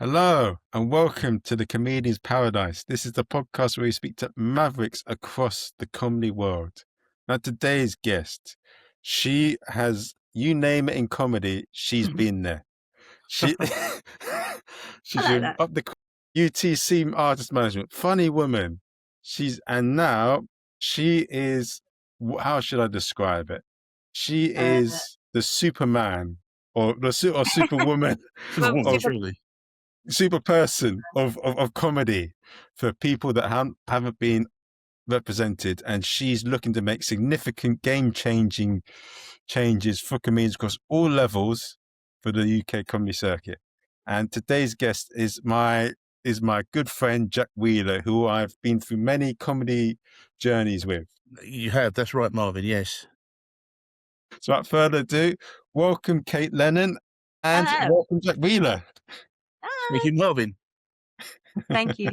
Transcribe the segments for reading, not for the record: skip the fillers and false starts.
Hello and welcome to the Comedian's Paradise. This is the podcast where we speak to mavericks across the comedy world. Now, today's guest, she has, you name it in comedy, she's been there. She, she's I like been that. up the UTC Artist Management, funny woman. And now she is, how should I describe it? She is the Superman or Superwoman Well, Superwoman, of surely. super person of comedy for people that haven't been represented, and she's looking to make significant game-changing changes for comedians across all levels for the UK comedy circuit. And today's guest is my good friend Jack Wheeler, who I've been through many comedy journeys with. You have, that's right, Marvin, yes. So without further ado, welcome Kate Lennon and Hello. welcome Jack Wheeler. Thank you, Marvin. Thank you.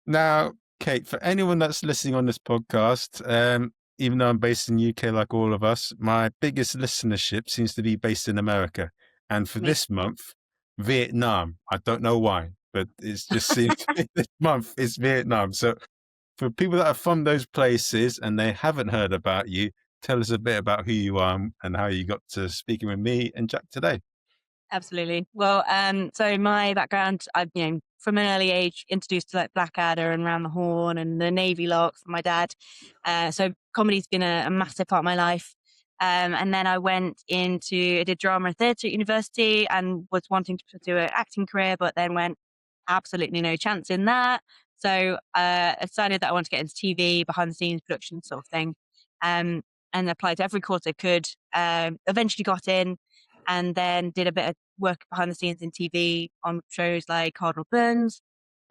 Now, Kate, for anyone that's listening on this podcast, even though I'm based in the UK like all of us, my biggest listenership seems to be based in America. And for this month, Vietnam. I don't know why, but it just seems to be this month is Vietnam. So for people that are from those places and they haven't heard about you, tell us a bit about who you are and how you got to speaking with me and Jack today. Absolutely. Well, so my background, I've from an early age introduced to like Blackadder and Round the Horn and the Navy Larks from my dad. So comedy's been a massive part of my life. And then I did drama and theatre at university and was wanting to pursue an acting career, but then went absolutely no chance in that. So I decided that I wanted to get into TV, behind the scenes production sort of thing, and applied to every course I could. Eventually got in, and then did a bit of work behind the scenes in TV on shows like Cardinal Burns,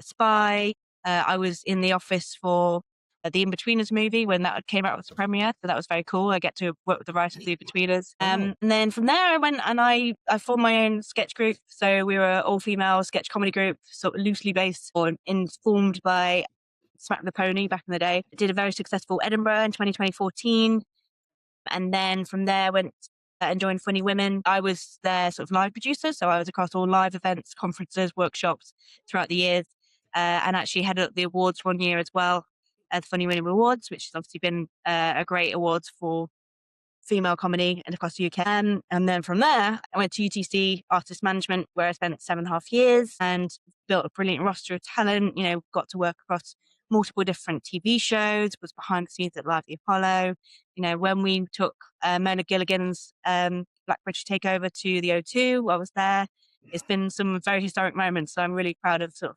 Spy. I was in the office for the In-Betweeners movie when that came out with the premiere, so that was very cool. I get to work with the writers of the In-Betweeners. And then from there I went and I formed my own sketch group. So we were all-female sketch comedy group, sort of loosely based or informed by Smack the Pony back in the day. Did a very successful Edinburgh in 2014. And then from there went and joined Funny Women. I was their sort of live producer, so I was across all live events, conferences, workshops throughout the years, and actually headed up the awards one year as well, the Funny Women Awards, which has obviously been a great awards for female comedy and across the UK. And then from there, I went to UTC Artist Management, where I spent 7.5 years and built a brilliant roster of talent, got to work across multiple different TV shows, was behind the scenes at Live the Apollo. When we took Mona Gilligan's Black British Takeover to the O2, I was there. It's been some very historic moments. So I'm really proud of sort of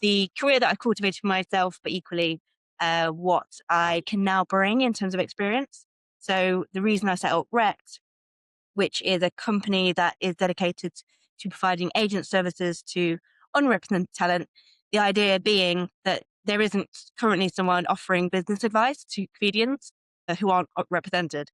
the career that I cultivated for myself, but equally what I can now bring in terms of experience. So the reason I set up Rect, which is a company that is dedicated to providing agent services to unrepresented talent, the idea being that there isn't currently someone offering business advice to comedians who aren't represented.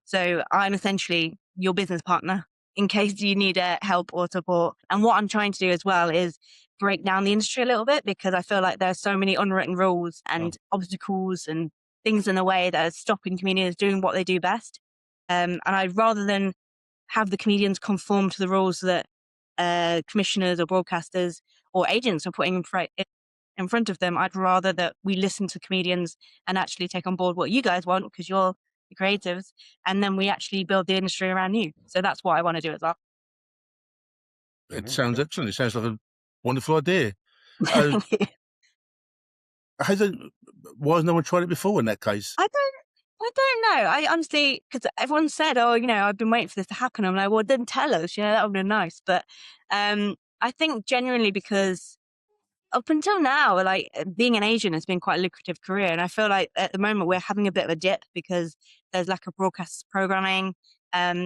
So I'm essentially your business partner in case you need help or support. And what I'm trying to do as well is break down the industry a little bit, because I feel like there are so many unwritten rules and obstacles and things in the way that are stopping comedians doing what they do best. And I'd rather than have the comedians conform to the rules that commissioners or broadcasters or agents are putting in front of them, I'd rather that we listen to comedians and actually take on board what you guys want, because you're the creatives, and then we actually build the industry around you. So that's what I want to do as well. It sounds excellent. It sounds like a wonderful idea. Why has no one tried it before in that case? I don't know. I honestly, because everyone said, "Oh, I've been waiting for this to happen." I'm like, "Well, then tell us. That would be nice." But I think genuinely because up until now, like being an agent has been quite a lucrative career, and I feel like at the moment we're having a bit of a dip because there's lack of broadcast programming.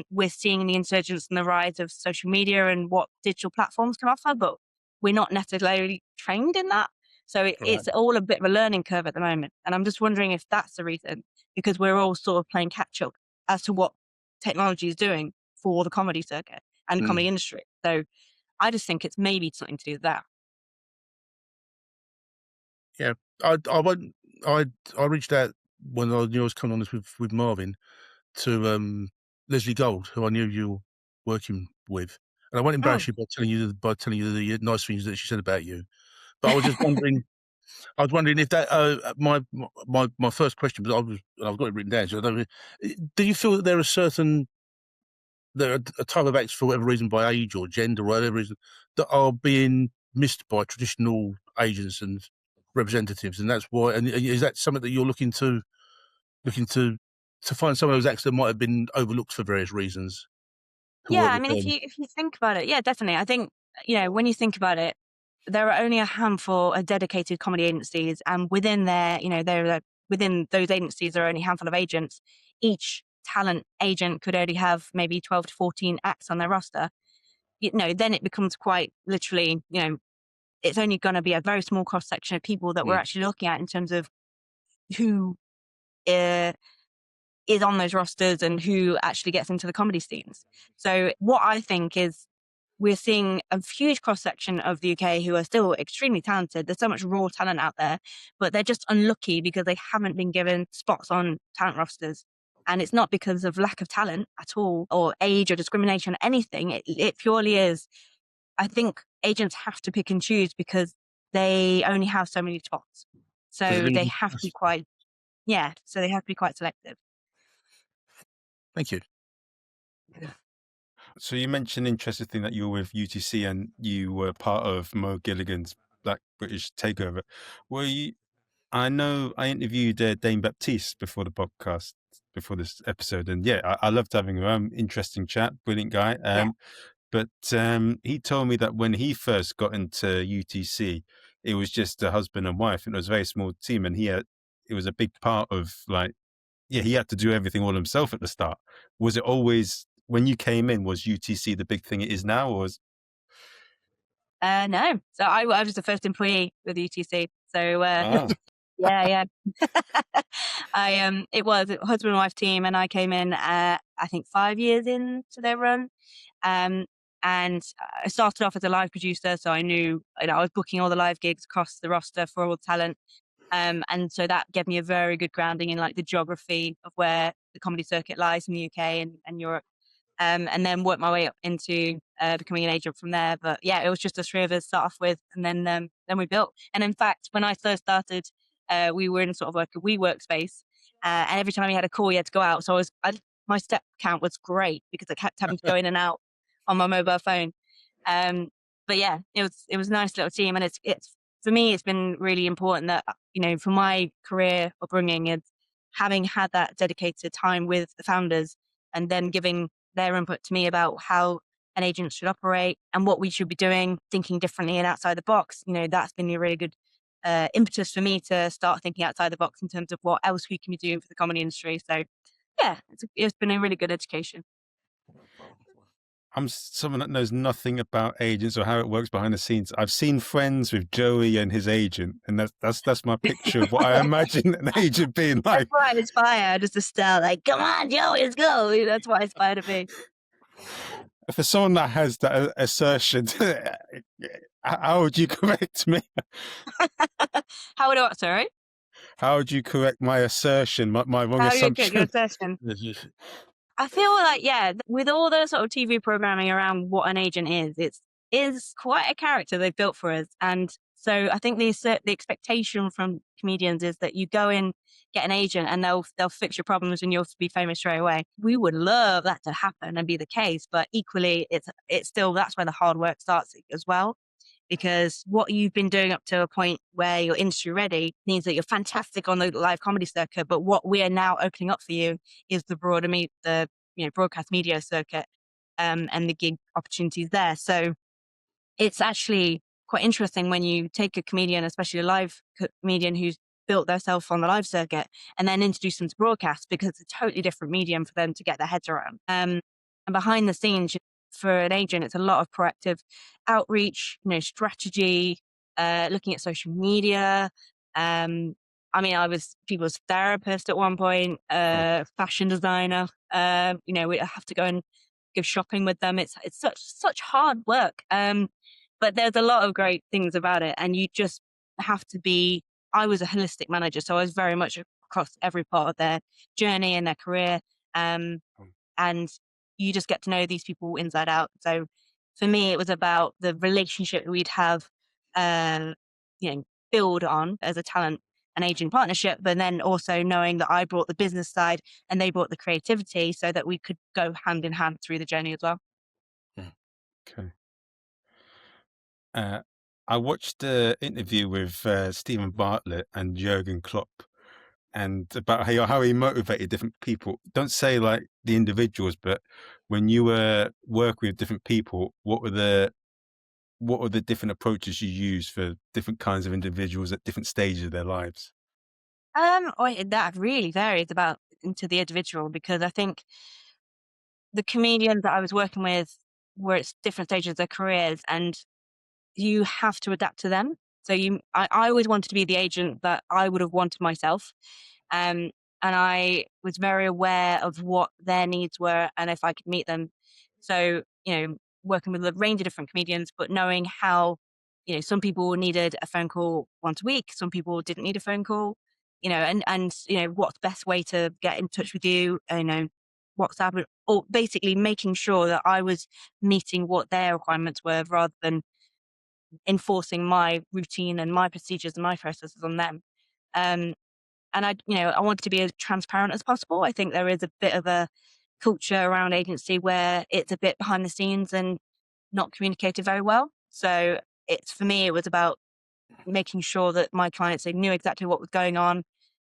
We're seeing the insurgence and the rise of social media and what digital platforms can offer, but we're not necessarily trained in that. So it's all a bit of a learning curve at the moment. And I'm just wondering if that's the reason, because we're all sort of playing catch up as to what technology is doing for the comedy circuit and the comedy industry. So I just think it's maybe something to do with that. Yeah, I reached out when I knew I was coming on this with Marvin to Leslie Gold, who I knew you were working with, and I won't Oh, embarrass you by telling you the nice things that she said about you. But I was just wondering, if that my first question, because I've got it written down. So I don't. Do you feel that there are a type of acts, for whatever reason, by age or gender or whatever reason, that are being missed by traditional agents and representatives, and that's why? And is that something that you're looking to find some of those acts that might have been overlooked for various reasons to yeah. work I with mean, them? if you think about it, yeah, definitely. I think, when you think about it, there are only a handful of dedicated comedy agencies, and within there, within those agencies, there are only a handful of agents. Each talent agent could only have maybe 12 to 14 acts on their roster. Then it becomes quite literally, it's only going to be a very small cross section of people that we're actually looking at in terms of who uh, is on those rosters and who actually gets into the comedy scenes. So what I think is we're seeing a huge cross section of the UK who are still extremely talented. There's so much raw talent out there, but they're just unlucky because they haven't been given spots on talent rosters. And it's not because of lack of talent at all, or age or discrimination or anything. It purely is, I think agents have to pick and choose because they only have so many spots. There's a So they limited have to be capacity. so they have to be quite selective. Thank you. So you mentioned an interesting thing that you were with UTC and you were part of Mo Gilligan's Black British Takeover. Were you? I know I interviewed Dane Baptiste before the podcast, before this episode, and yeah, I loved having him. Interesting chat, brilliant guy. Yeah. But he told me that when he first got into UTC, it was just a husband and wife, and it was a very small team, and it was a big part of he had to do everything all himself at the start. Was it always, when you came in, was UTC the big thing it is now, or was? No. So I was the first employee with UTC. So Ah. yeah. It was a husband and wife team, and I came in I think 5 years into their run. And I started off as a live producer, so I knew, I was booking all the live gigs across the roster for all the talent. And so that gave me a very good grounding in like the geography of where the comedy circuit lies in the UK and Europe. And then worked my way up into becoming an agent from there. But yeah, it was just the three of us to start off with, and then we built. And in fact, when I first started, we were in sort of like a WeWork space, and every time we had a call, you had to go out. So my step count was great because I kept having to go in and out on my mobile phone. But yeah, it was a nice little team, and it's for me, it's been really important that for my career upbringing, and having had that dedicated time with the founders, and then giving their input to me about how an agent should operate and what we should be doing, thinking differently and outside the box. That's been a really good impetus for me to start thinking outside the box in terms of what else we can be doing for the comedy industry. So yeah, it's been a really good education. I'm someone that knows nothing about agents or how it works behind the scenes. I've seen Friends with Joey and his agent, and that's my picture of what I imagine an agent being like. That's why I aspire, just Estelle, like, come on, Joey, let's go. That's what I aspire to be. For someone that has that assertion, how would you correct me? How would I, sorry? How would you correct my assertion, my wrong How do you assumption? get your assertion? I feel like, yeah, with all the sort of TV programming around what an agent is quite a character they've built for us. And so I think the expectation from comedians is that you go in, get an agent, and they'll fix your problems and you'll be famous straight away. We would love that to happen and be the case, but equally, it's still, that's where the hard work starts as well. Because what you've been doing up to a point where you're industry ready means that you're fantastic on the live comedy circuit. But what we are now opening up for you is the broader broadcast media circuit, and the gig opportunities there. So it's actually quite interesting when you take a comedian, especially a live comedian who's built themselves on the live circuit, and then introduce them to broadcast, because it's a totally different medium for them to get their heads around. And behind the scenes, for an agent, it's a lot of proactive outreach, strategy, looking at social media. I was people's therapist at one point, fashion designer. We have to go and go shopping with them. It's such hard work. But there's a lot of great things about it, and you just have to be. I was a holistic manager, so I was very much across every part of their journey and their career. And you just get to know these people inside out. So for me, it was about the relationship we'd have, build on as a talent and agent partnership, but then also knowing that I brought the business side and they brought the creativity so that we could go hand in hand through the journey as well. Okay. I watched the interview with Stephen Bartlett and Jurgen Klopp, and about how he motivated different people. Don't say like the individuals, but when you were working with different people, what were the different approaches you used for different kinds of individuals at different stages of their lives? That really varies about into the individual, because I think the comedians that I was working with were at different stages of their careers, and you have to adapt to them. So I always wanted to be the agent that I would have wanted myself. And I was very aware of what their needs were and if I could meet them. So, working with a range of different comedians, but knowing how, some people needed a phone call once a week, some people didn't need a phone call, and what's the best way to get in touch with you, WhatsApp, or basically making sure that I was meeting what their requirements were rather than enforcing my routine and my procedures and my processes on them. Um, and I wanted to be as transparent as possible. I think there is a bit of a culture around agency where it's a bit behind the scenes and not communicated very well. So for me, it was about making sure that my clients, they knew exactly what was going on,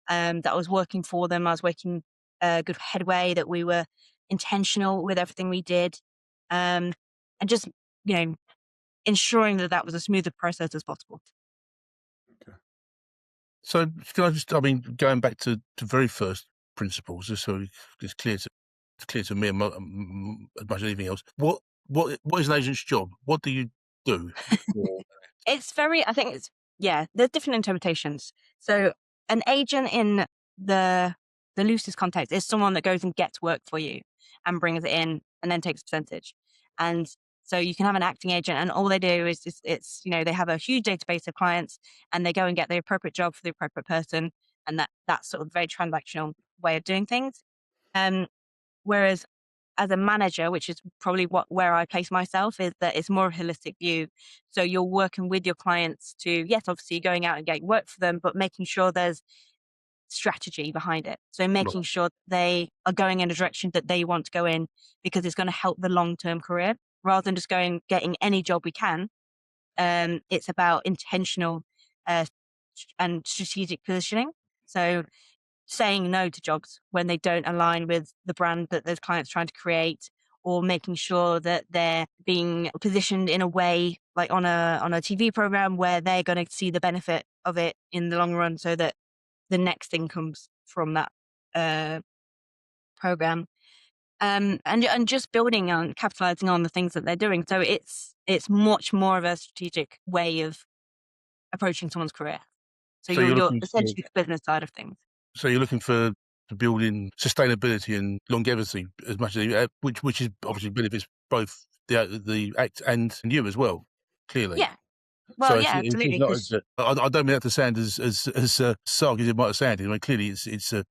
that I was working for them. I was making a good headway, that we were intentional with everything we did. And just, you know, ensuring that that was as smooth a process as possible. Okay. So can I just, going back to very first principles, just so it's clear to me and as much as anything else, what is an agent's job? What do you do? I think there's different interpretations. So an agent in the loosest context is someone that goes and gets work for you and brings it in and then takes a percentage. And so you can have an acting agent and all they do is they have a huge database of clients and they go and get the appropriate job for the appropriate person. And that's sort of a very transactional way of doing things. Whereas as a manager, which is probably where I place myself, is that it's more of a holistic view. So you're working with your clients to, yes, obviously going out and getting work for them, but making sure there's strategy behind it. So making sure they are going in a direction that they want to go in because it's going to help the long-term career rather than just getting any job we can. It's about intentional and strategic positioning. So saying no to jobs when they don't align with the brand that those clients trying to create, or making sure that they're being positioned in a way like on a TV program where they're going to see the benefit of it in the long run so that the next thing comes from that program. And just building on capitalizing on the things that they're doing. So it's much more of a strategic way of approaching someone's career. So you're essentially the business side of things. So you're looking for building sustainability and longevity as much as which is obviously benefits both the act and you as well, clearly. Yeah. Well, so yeah, it's absolutely. not, I don't mean that to sound as sarky as it might have sounded. I mean, clearly it's a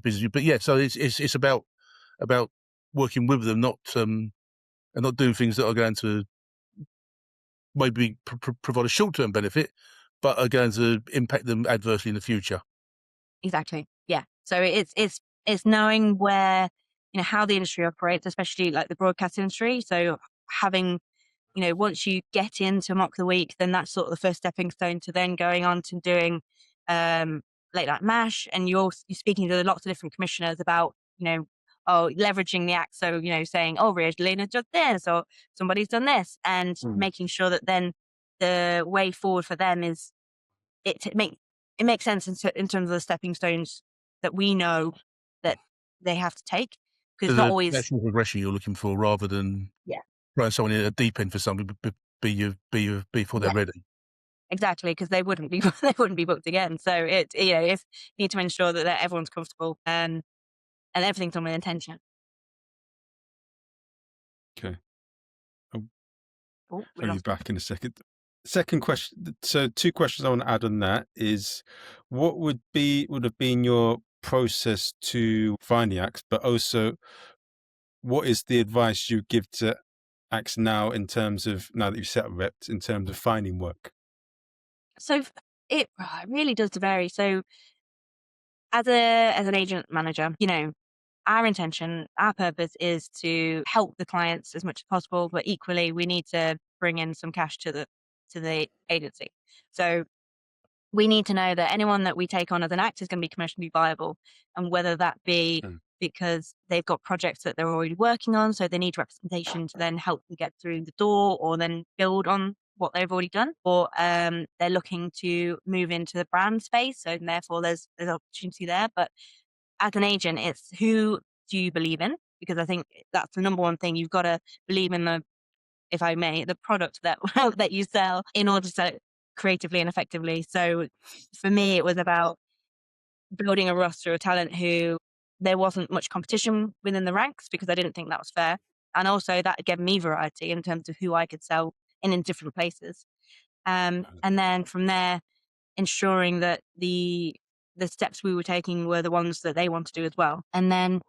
business, but yeah. So it's about working with them, not and not doing things that are going to maybe provide a short-term benefit, but are going to impact them adversely in the future. Exactly. Yeah. So it's knowing where, how the industry operates, especially like the broadcast industry. So having, once you get into Mock the Week, then that's sort of the first stepping stone to then going on to doing Late Night MASH, and you're speaking to lots of different commissioners about, leveraging the act. So, saying, oh, Regina did this, or somebody's done this, and making sure that then the way forward for them is it makes sense in terms of the stepping stones that we know that they have to take, because it's not always natural progression you're looking for, rather than throwing someone in a deep end for something before they're ready. Exactly, because they wouldn't be booked again. So it's you need to ensure that everyone's comfortable and everything's done with intention. Okay. I'll be back in a second. Second question. So 2 questions I want to add on that is, what would have been your process to find the acts, but also what is the advice you give to acts now in terms of, now that you've set up reps, in terms of finding work? So it really does vary. So as an agent manager, our intention, our purpose is to help the clients as much as possible, but equally we need to bring in some cash to the agency. So we need to know that anyone that we take on as an act is going to be commercially viable, and whether that be because they've got projects that they're already working on, so they need representation to then help them get through the door or then build on what they've already done, or they're looking to move into the brand space, so therefore there's opportunity there. But as an agent, it's who do you believe in? Because I think that's the number one thing. You've got to believe in if I may, the product that that you sell in order to sell it creatively and effectively. So for me, it was about building a roster of talent who there wasn't much competition within the ranks, because I didn't think that was fair. And also that gave me variety in terms of who I could sell in different places. And then from there, ensuring that the steps we were taking were the ones that they want to do as well. And then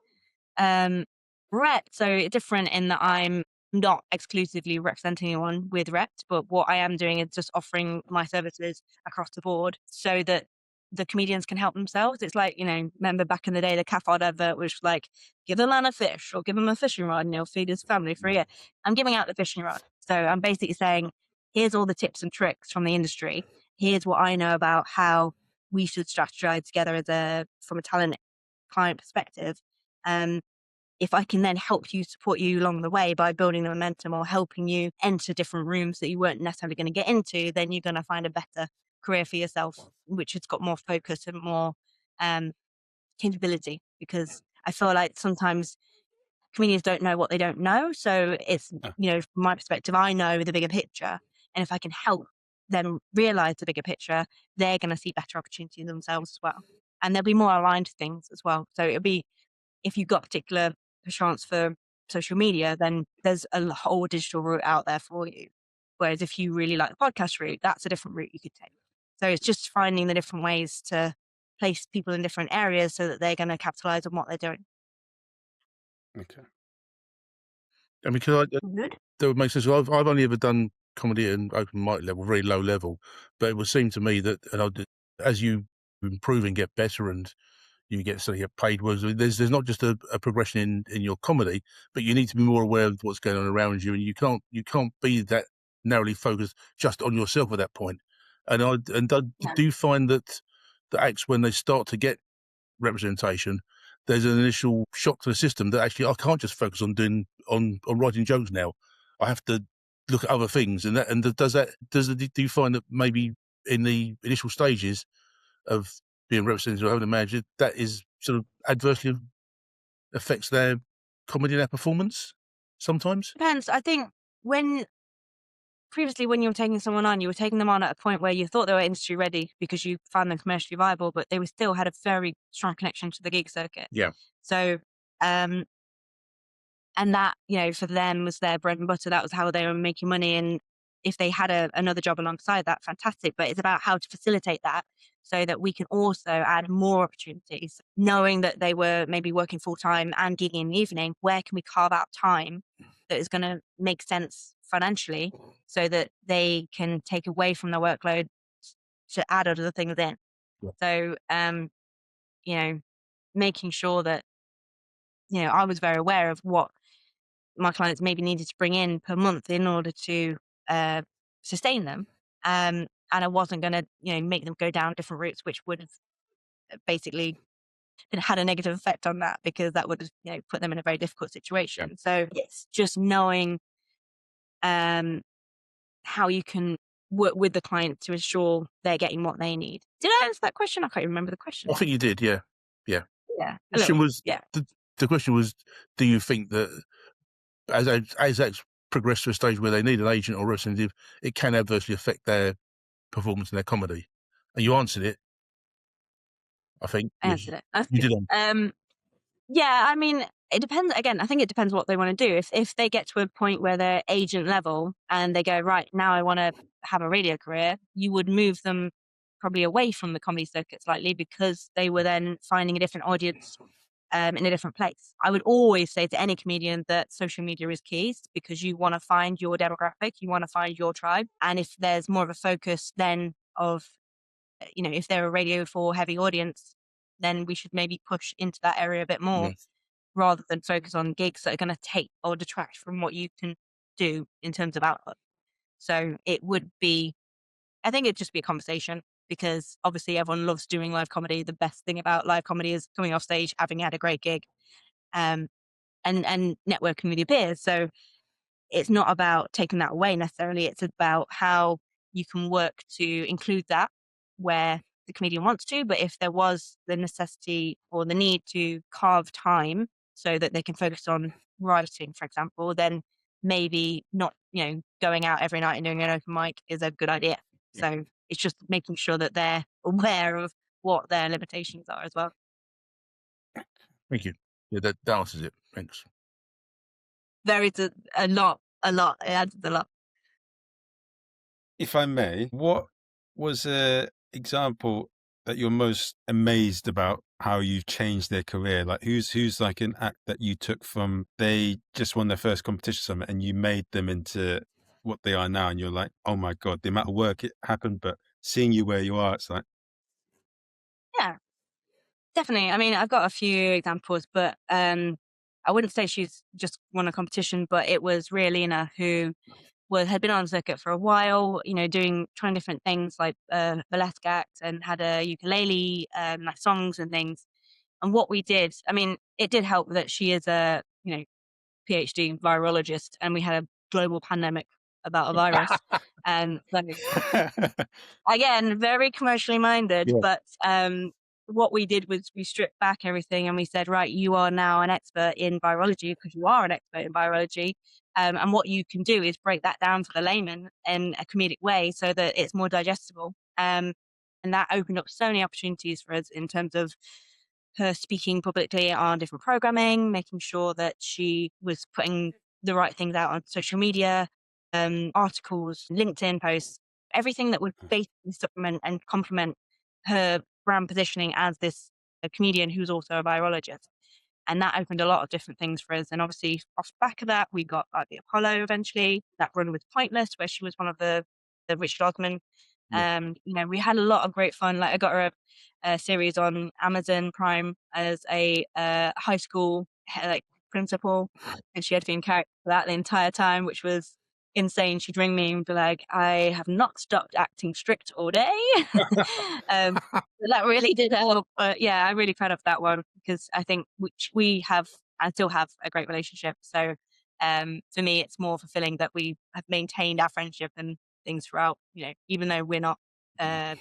rep, so different in that I'm not exclusively representing anyone with reps, but what I am doing is just offering my services across the board so that the comedians can help themselves. It's like, remember back in the day, the Cafford advert was like, give a man a fish or give him a fishing rod and he'll feed his family for a year. I'm giving out the fishing rod. So I'm basically saying, here's all the tips and tricks from the industry. Here's what I know about how we should strategize together from a talent client perspective. If I can then help you, support you along the way by building the momentum or helping you enter different rooms that you weren't necessarily going to get into, then you're going to find a better career for yourself, which has got more focus and more capability. Because I feel like sometimes comedians don't know what they don't know. So it's, from my perspective, I know the bigger picture. And if I can help them realize the bigger picture, they're going to see better opportunities themselves as well. And they'll be more aligned to things as well. So it'll be, if you've got particular chance for social media, then there's a whole digital route out there for you. Whereas if you really like the podcast route, that's a different route you could take. So it's just finding the different ways to place people in different areas so that they're going to capitalize on what they're doing. Okay. I mean, that would make sense. I've only ever done comedy at an open mic level, very low level, but it would seem to me that as you improve and get better and you get paid words, there's not just a progression in your comedy, but you need to be more aware of what's going on around you, and you can't be that narrowly focused just on yourself at that point. Do you find that the acts, when they start to get representation, there's an initial shock to the system that actually I can't just focus on writing jokes now. I have to look at other things, do you find that maybe in the initial stages of being represented or having a manager, that is sort of adversely affects their comedy and their performance sometimes? Depends. I think previously when you were taking someone on, you were taking them on at a point where you thought they were industry ready because you found them commercially viable, but they still had a very strong connection to the gig circuit. Yeah. So, and that, for them was their bread and butter. That was how they were making money. And if they had another job alongside that, fantastic. But it's about how to facilitate that so that we can also add more opportunities, knowing that they were maybe working full time and gigging in the evening. Where can we carve out time that is going to make sense financially so that they can take away from their workload to add other things in? Yeah. So, making sure that, I was very aware of what my clients maybe needed to bring in per month in order to sustain them. And I wasn't going to, make them go down different routes, which would have basically had a negative effect on that, because that would have, put them in a very difficult situation. Yeah. So it's just knowing how you can work with the client to ensure they're getting what they need. Did I answer that question? I can't remember the question. I think you did. Yeah. Yeah. Yeah. The question was, do you think that as acts progress to a stage where they need an agent or representative, it can adversely affect their performance in their comedy? And you answered it. I think I answered it. Okay. You did. Yeah, I mean, it depends. Again, I think it depends what they want to do. If they get to a point where they're agent level and they go, right, now I want to have a radio career, you would move them probably away from the comedy circuit slightly, because they were then finding a different audience in a different place. I would always say to any comedian that social media is key, because you want to find your demographic, you want to find your tribe. And if there's more of a focus then of, if they're a Radio 4 heavy audience, then we should maybe push into that area a bit more, rather than focus on gigs that are going to take or detract from what you can do in terms of output. So I think it'd just be a conversation, because obviously everyone loves doing live comedy. The best thing about live comedy is coming off stage, having had a great gig, and networking with your peers. So it's not about taking that away necessarily. It's about how you can work to include that where the comedian wants to. But if there was the necessity or the need to carve time so that they can focus on writing, for example, then maybe not, going out every night and doing an open mic is a good idea. So it's just making sure that they're aware of what their limitations are as well. Thank you. Yeah, that answers it. Thanks. A lot. It adds a lot. If I may, what was an example that you're most amazed about how you've changed their career? Like who's like an act that you took from, they just won their first competition summit and you made them into what they are now, and you're like, oh my God, the amount of work it happened, but seeing you where you are, it's like... Yeah, definitely. I mean, I've got a few examples, but I wouldn't say she's just won a competition, but it was Rialina, who had been on circuit for a while, trying different things like burlesque act, and had a ukulele, like songs and things. And what we did, I mean, it did help that she is a, PhD virologist, and we had a global pandemic about a virus. And again, very commercially minded, but what we did was we stripped back everything and we said, right, you are now an expert in virology, because you are an expert in virology. And what you can do is break that down for the layman in a comedic way so that it's more digestible. And that opened up so many opportunities for us in terms of her speaking publicly on different programming, making sure that she was putting the right things out on social media, articles, LinkedIn posts, everything that would basically supplement and complement her brand positioning as this a comedian who's also a virologist. And that opened a lot of different things for us. And obviously, off the back of that, we got the Apollo eventually. That run was Pointless, where she was one of the Richard Osman. We had a lot of great fun. Like, I got her a series on Amazon Prime as a high school principal, and she had been character for that the entire time, which was insane. She'd ring me and be like, I have not stopped acting strict all day. That really did help. But yeah, I'm really proud of that one, because I think we have and still have a great relationship. So for me, it's more fulfilling that we have maintained our friendship and things throughout, even though we're not have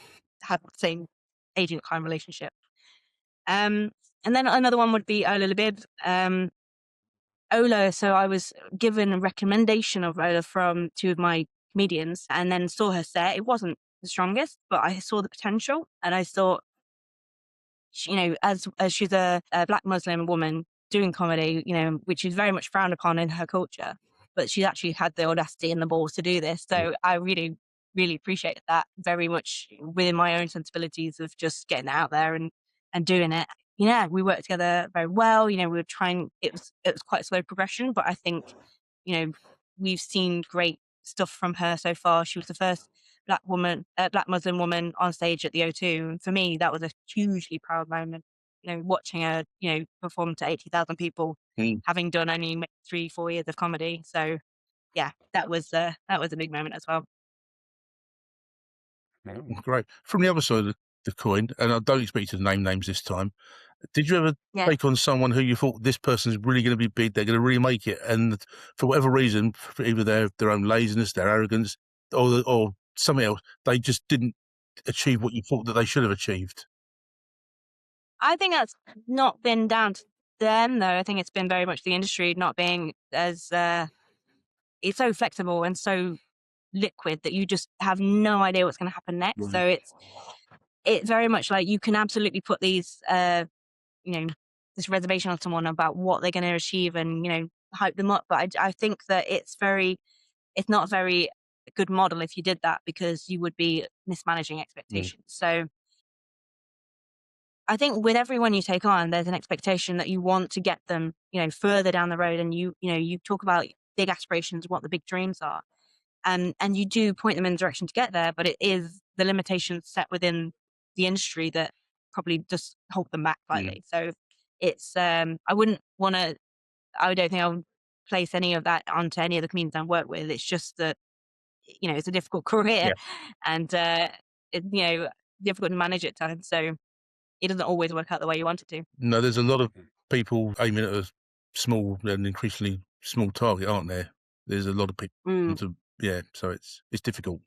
the same agent client relationship. And then another one would be Ola Labib. Ola, so I was given a recommendation of Ola from two of my comedians, and then saw her set. It wasn't the strongest, but I saw the potential, and I thought, as she's a Black Muslim woman doing comedy, which is very much frowned upon in her culture, but she's actually had the audacity and the balls to do this. So I really, really appreciated that, very much within my own sensibilities of just getting out there and doing it. We worked together very well. We were trying, it was quite a slow progression, but I think, we've seen great stuff from her so far. She was the first Black Muslim woman on stage at the O2. And for me, that was a hugely proud moment, watching her, perform to 80,000 people, having done only 3-4 years of comedy. So yeah, that was a big moment as well. Great. From the other side of the coin, and I don't expect you to name names this time, did you ever take on someone who you thought, this person's really going to be big, they're going to really make it, and for whatever reason, for either their own laziness, their arrogance, or something else, they just didn't achieve what you thought that they should have achieved? I think that's not been down to them, though. I think it's been very much the industry not being as it's so flexible and so liquid that you just have no idea what's going to happen next. Right. So it's very much like you can absolutely put these this reservation on someone about what they're going to achieve and hype them up, but I think that it's not a very good model if you did that, because you would be mismanaging expectations. So I think with everyone you take on, there's an expectation that you want to get them, further down the road, and you talk about big aspirations, what the big dreams are, and you do point them in the direction to get there, but it is the limitations set within the industry that probably just hold them back slightly. So it's I don't think I would place any of that onto any of the comedians I work with. It's just that it's a difficult career, and difficult to manage at times. So it doesn't always work out the way you want it to. No, there's a lot of people aiming at a small and increasingly small target, aren't there? There's a lot of people so it's difficult.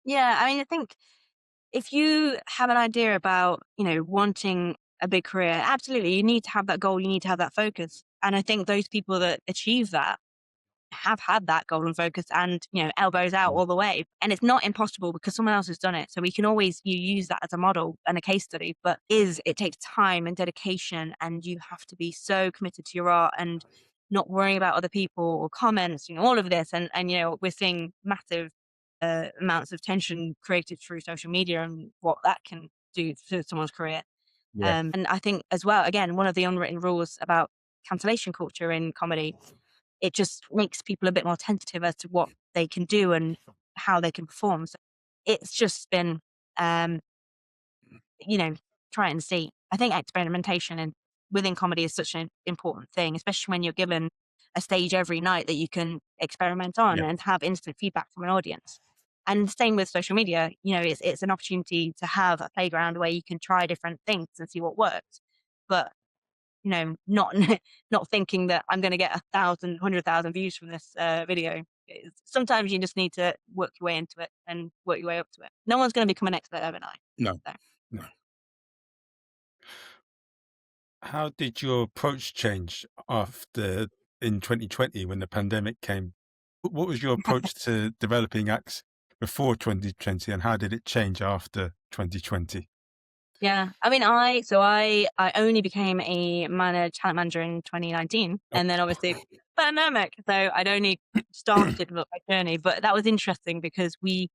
Yeah, I mean, I think if you have an idea about, wanting a big career, absolutely, you need to have that goal, you need to have that focus. And I think those people that achieve that have had that goal and focus and, elbows out all the way. And it's not impossible because someone else has done it. So we can always use that as a model and a case study, but it takes time and dedication, and you have to be so committed to your art and not worrying about other people or comments, all of this. And we're seeing massive amounts of tension created through social media and what that can do to someone's career. And I think as well, again, one of the unwritten rules about cancellation culture in comedy, it just makes people a bit more tentative as to what they can do and how they can perform. So it's just been, try and see. I think experimentation and within comedy is such an important thing, especially when you're given a stage every night that you can experiment on and have instant feedback from an audience. And same with social media, it's an opportunity to have a playground where you can try different things and see what works. But not not thinking that I'm going to get 1,000, 100,000 views from this video. Sometimes you just need to work your way into it and work your way up to it. No one's going to become an expert overnight. No. So. No. How did your approach change in 2020 when the pandemic came? What was your approach to developing acts before 2020, and how did it change after 2020? Yeah, I mean, I only became a talent manager in 2019, and then obviously pandemic. So I'd only started my journey, but that was interesting because we,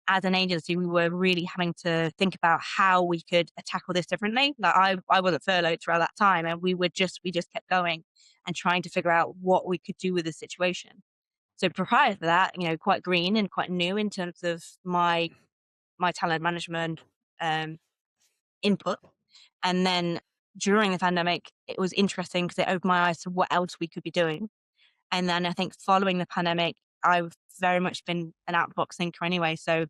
as an agency, we were really having to think about how we could tackle this differently. Like I wasn't furloughed throughout that time, and we just kept going and trying to figure out what we could do with the situation. So prior to that, quite green and quite new in terms of my talent management input. And then during the pandemic, it was interesting because it opened my eyes to what else we could be doing. And then I think following the pandemic, I've very much been an out of the box thinker anyway. So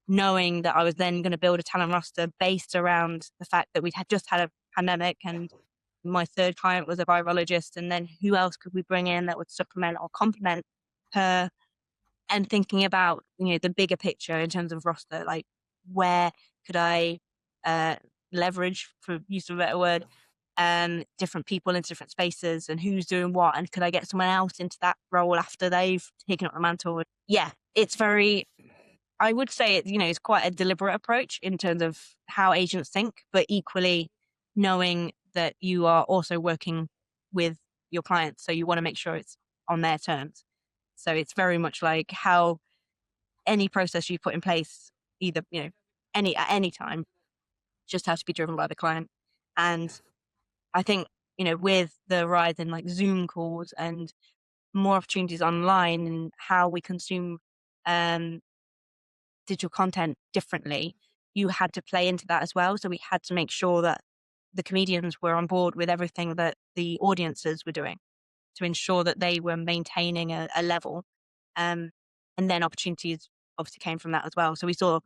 knowing that I was then going to build a talent roster based around the fact that we had just had a pandemic, and my third client was a virologist, and then who else could we bring in that would supplement or complement her, and thinking about, the bigger picture in terms of roster, like where could I leverage, for use of a better word, different people into different spaces and who's doing what, and could I get someone else into that role after they've taken up the mantle? Yeah, it's very, I would say it's quite a deliberate approach in terms of how agents think, but equally knowing that you are also working with your clients, so you want to make sure it's on their terms. So it's very much like how any process you put in place, either at any time, just has to be driven by the client. And I think with the rise in like Zoom calls and more opportunities online and how we consume digital content differently, you had to play into that as well. So we had to make sure that the comedians were on board with everything that the audiences were doing to ensure that they were maintaining a level. And then opportunities obviously came from that as well. So we saw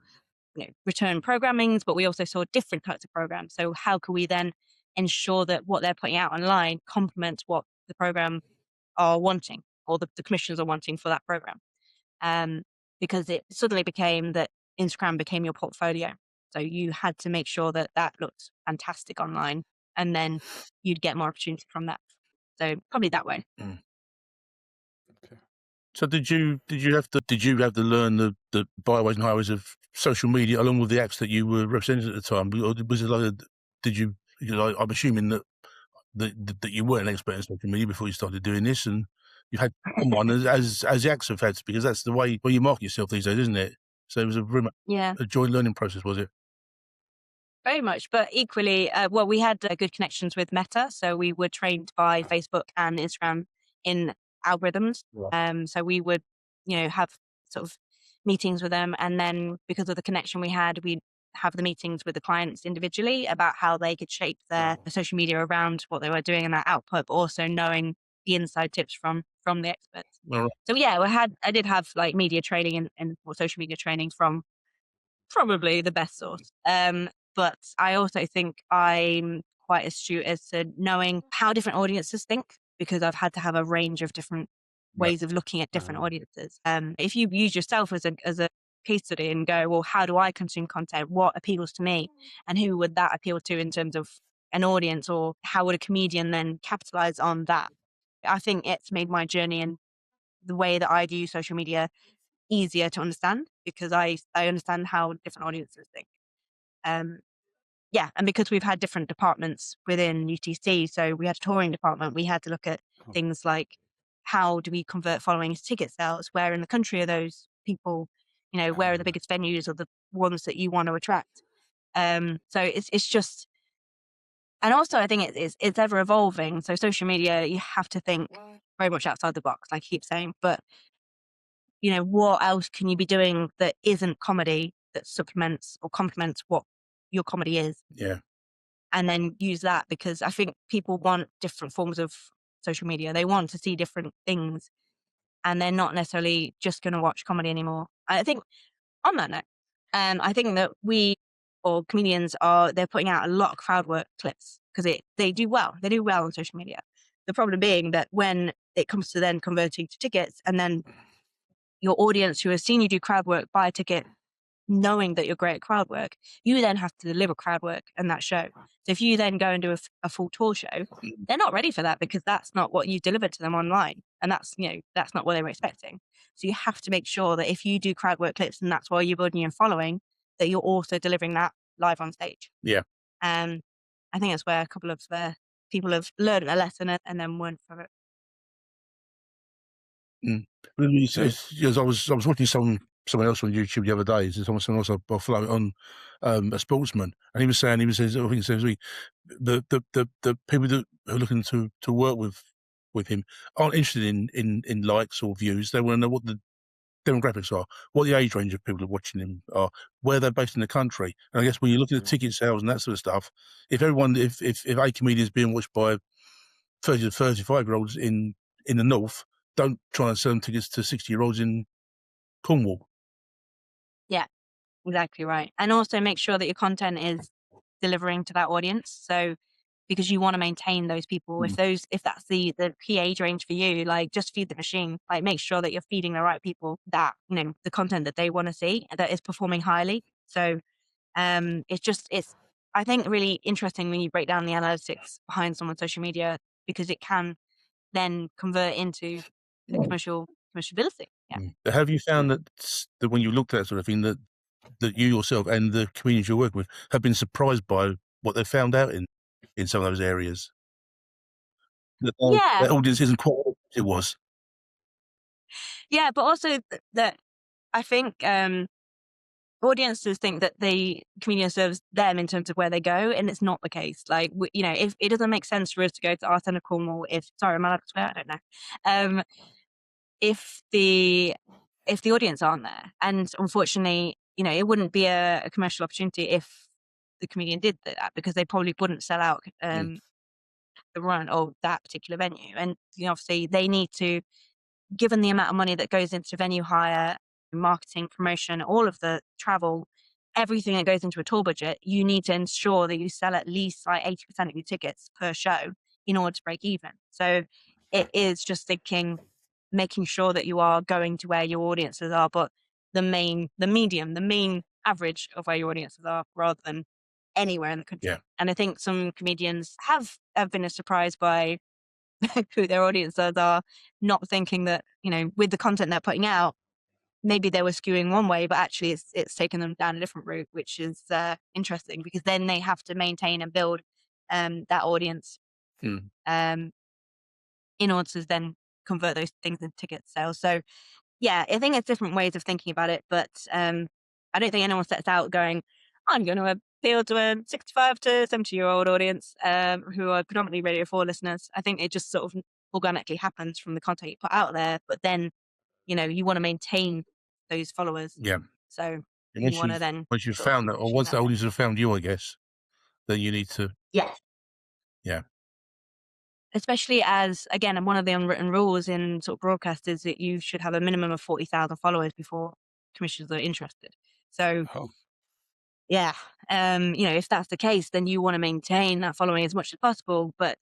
return programmings, but we also saw different types of programs. So how can we then ensure that what they're putting out online complements what the program are wanting, or the commissioners are wanting for that program? Because it suddenly became that Instagram became your portfolio. So you had to make sure that that looked fantastic online, and then you'd get more opportunity from that. So probably that way. Okay. So did you have to learn the byways and highways of social media along with the acts that you were representing at the time? Or was it like I'm assuming that you weren't an expert in social media before you started doing this, and you had someone as the acts have had, because that's the way you market yourself these days, isn't it? So it was a joint learning process, was it? Very much, but equally, well, we had good connections with Meta, so we were trained by Facebook and Instagram in algorithms. So we would, have sort of meetings with them, and then because of the connection we had, we'd have the meetings with the clients individually about how they could shape their social media around what they were doing and that output, but also knowing the inside tips from the experts. All right. So yeah, I did have like media training and or social media training from probably the best source. But I also think I'm quite astute as to knowing how different audiences think, because I've had to have a range of different Right. ways of looking at different audiences. If you use yourself as a case study and go, well, how do I consume content? What appeals to me? And who would that appeal to in terms of an audience, or how would a comedian then capitalize on that? I think it's made my journey and the way that I view social media easier to understand, because I understand how different audiences think. Yeah, and because we've had different departments within UTC, so we had a touring department, we had to look at things like how do we convert following into ticket sales? Where in the country are those people? Where are the biggest venues or the ones that you want to attract? So it's just, and also I think it's ever evolving. So social media, you have to think very much outside the box, like I keep saying, but what else can you be doing that isn't comedy that supplements or complements what your comedy is? Yeah. And then use that, because I think people want different forms of social media. They want to see different things, and they're not necessarily just going to watch comedy anymore. I think on that note, I think that we, or comedians, they're putting out a lot of crowd work clips because they do well. They do well on social media. The problem being that when it comes to then converting to tickets, and then your audience who has seen you do crowd work buy a ticket knowing that you're great at crowd work, you then have to deliver crowd work and that show. So if you then go and do a full tour show, they're not ready for that, because that's not what you delivered to them online. And that's not what they were expecting. So you have to make sure that if you do crowd work clips and that's why you're building your following, that you're also delivering that live on stage. Yeah. I think that's where a couple of people have learned a lesson and then went for it. I was watching someone else on YouTube the other day. Someone else I follow on, a sportsman, and he was saying, I think he says the people that are looking to work with him aren't interested in likes or views. They want to know what the demographics are, what the age range of people are watching him are, where they're based in the country. And I guess when you're looking at ticket sales and that sort of stuff, if a comedian is being watched by 30 to 35-year-olds in the north, don't try and sell them tickets to 60-year-olds in Cornwall. Yeah, exactly right. And also make sure that your content is delivering to that audience. So because you want to maintain those people, if that's the key age range for you, like just feed the machine, like make sure that you're feeding the right people that, the content that they want to see, that is performing highly. So it's I think really interesting when you break down the analytics behind someone's social media, because it can then convert into the commercialability. Yeah. Have you found that when you looked at that sort of thing, that you yourself and the communities you work with have been surprised by what they've found out in some of those areas? That Yeah. audience isn't quite what it was. Yeah, but also that I think audiences think that the comedian serves them in terms of where they go, and it's not the case. Like, if it doesn't make sense for us to go to our centre Cornwall, sorry, am I allowed to swear? I don't know. If the audience aren't there, and unfortunately, it wouldn't be a commercial opportunity if the comedian did that, because they probably wouldn't sell out the run or that particular venue. And obviously, they need to, given the amount of money that goes into venue hire, marketing, promotion, all of the travel, everything that goes into a tour budget, you need to ensure that you sell at least like 80% of your tickets per show in order to break even. So it is just making sure that you are going to where your audiences are, but the main average of where your audiences are, rather than anywhere in the country. Yeah. And I think some comedians have been surprised by who their audiences are, not thinking that, with the content they're putting out, maybe they were skewing one way, but actually it's taken them down a different route, which is interesting, because then they have to maintain and build that audience in order to then convert those things into ticket sales. So yeah, I think it's different ways of thinking about it, but I don't think anyone sets out going, I'm going to appeal to a 65 to 70-year-old audience who are predominantly Radio 4 listeners. I think it just sort of organically happens from the content you put out there, but then, you want to maintain those followers. Yeah. So And you want to then... once you've sort of found that, or once the audience have found you, I guess, then you need to... Yes. Yeah. Especially as, again, one of the unwritten rules in sort of broadcast is that you should have a minimum of 40,000 followers before commissioners are interested. So, yeah, if that's the case, then you want to maintain that following as much as possible. But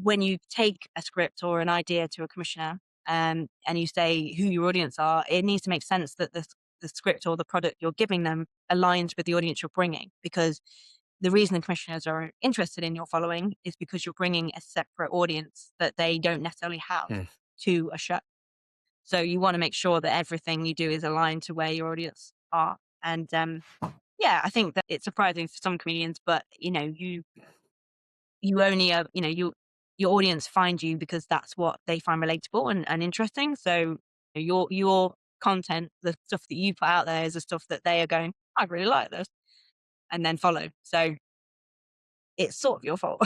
when you take a script or an idea to a commissioner, and you say who your audience are, it needs to make sense that the script or the product you're giving them aligns with the audience you're bringing, because the reason the commissioners are interested in your following is because you're bringing a separate audience that they don't necessarily have to a show. So you want to make sure that everything you do is aligned to where your audience are. And I think that it's surprising for some comedians, but you only your audience find you because that's what they find relatable and interesting. So your content, the stuff that you put out there, is the stuff that they are going, I really like this, and then follow. So it's sort of your fault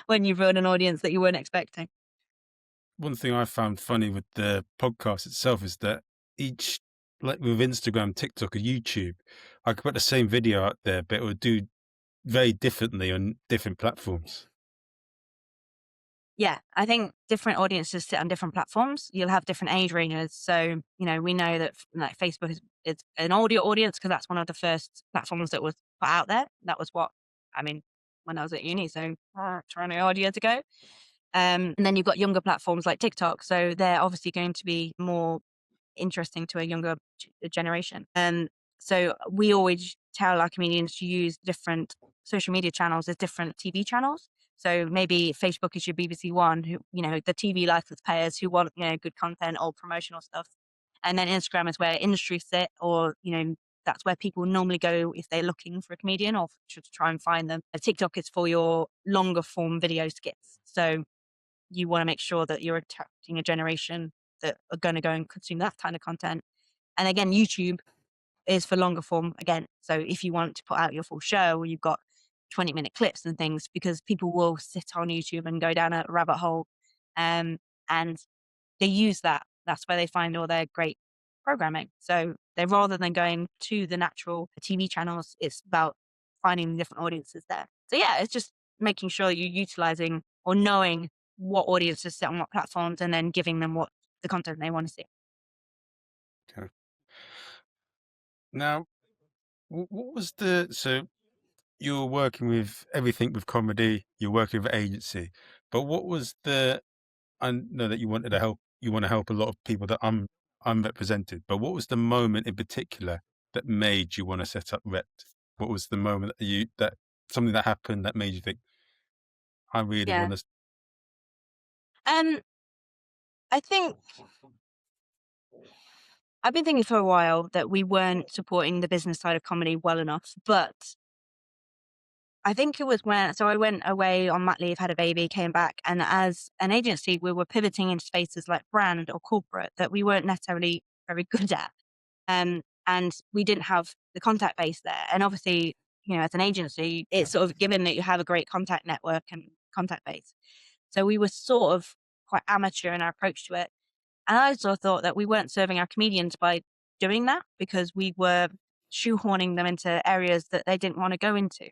when you build an audience that you weren't expecting. One thing I found funny with the podcast itself is that each, like with Instagram, TikTok, or YouTube, I could put the same video out there, but it would do very differently on different platforms. Yeah, I think different audiences sit on different platforms. You'll have different age ranges. So, we know that like Facebook is an older audience because that's one of the first platforms that was put out there. That was when I was at uni, so 20 odd years ago. And then you've got younger platforms like TikTok. So they're obviously going to be more interesting to a younger generation. So we always tell our comedians to use different social media channels as different TV channels. So maybe Facebook is your BBC One, who, the TV license payers who want, good content or promotional stuff. And then Instagram is where industry sit, or, that's where people normally go if they're looking for a comedian or to try and find them. TikTok is for your longer form video skits. So you want to make sure that you're attracting a generation that are going to go and consume that kind of content. And again, YouTube is for longer form again. So if you want to put out your full show, you've got 20-minute clips and things, because people will sit on YouTube and go down a rabbit hole. And they use that. That's where they find all their great programming. So they, rather than going to the natural TV channels, it's about finding different audiences there. So yeah, it's just making sure you're utilizing or knowing what audiences sit on what platforms and then giving them what the content they want to see. Okay. Now, what was so you were working with everything with comedy, you're working with agency, but what was I know that you want to help a lot of people that unrepresented, but what was the moment in particular that made you want to set up Rep? What was the moment that something that happened that made you think, I really want to? I think I've been thinking for a while that we weren't supporting the business side of comedy well enough, but I think it was so I went away on mat leave, had a baby, came back, and as an agency, we were pivoting into spaces like brand or corporate that we weren't necessarily very good at. And we didn't have the contact base there. And obviously, as an agency, it's sort of given that you have a great contact network and contact base. So we were sort of quite amateur in our approach to it. And I also thought that we weren't serving our comedians by doing that, because we were shoehorning them into areas that they didn't want to go into.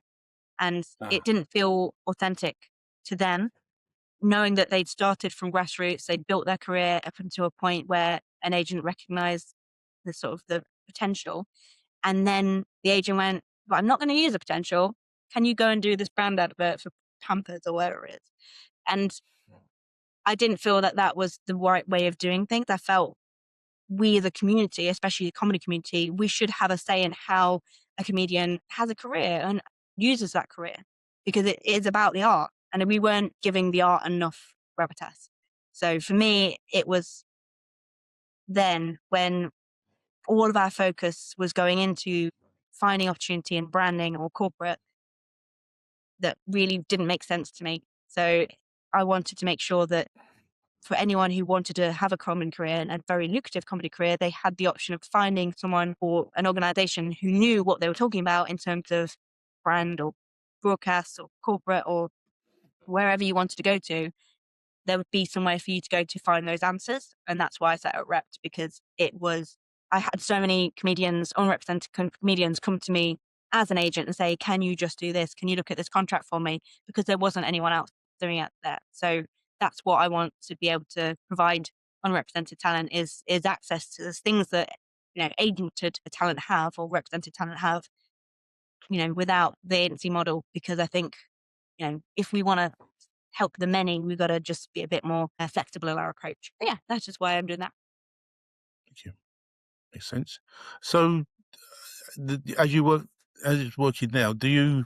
And it didn't feel authentic to them, knowing that they'd started from grassroots, they'd built their career up until a point where an agent recognized the sort of the potential. And then the agent went, but I'm not going to use the potential. Can you go and do this brand advert for Pampers or whatever it is? And I didn't feel that that was the right way of doing things. I felt we, the community, especially the comedy community, we should have a say in how a comedian has a career and uses that career, because it is about the art, and we weren't giving the art enough gravitas. So for me, it was then when all of our focus was going into finding opportunity in branding or corporate that really didn't make sense to me. So I wanted to make sure that for anyone who wanted to have a comedy career and a very lucrative comedy career, they had the option of finding someone or an organization who knew what they were talking about in terms of brand or broadcast or corporate or wherever you wanted to go to. There would be somewhere for you to go to find those answers. And that's why I set up Repped, because I had so many comedians, unrepresented comedians come to me as an agent and say, can you just do this? Can you look at this contract for me? Because there wasn't anyone else doing it there. So that's what I want to be able to provide unrepresented talent is access to the things that, agented talent have or represented talent have, without the agency model. Because I think, if we want to help the many, we've got to just be a bit more flexible in our approach. But yeah, that's just why I'm doing that. Thank you. Makes sense. So, as it's working now, do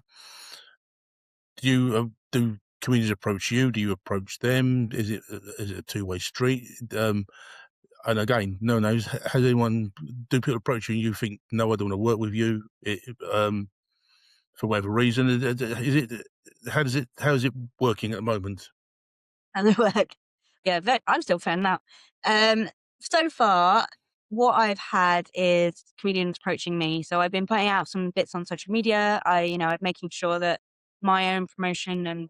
comedians approach you? Do you approach them? Is it a two-way street? And again, no one knows. Do people approach you and you think, no, I don't want to work with you, for whatever reason? How is it working at the moment? And the work. Yeah, I'm still fan now. So far, what I've had is comedians approaching me. So I've been putting out some bits on social media. I'm making sure that my own promotion and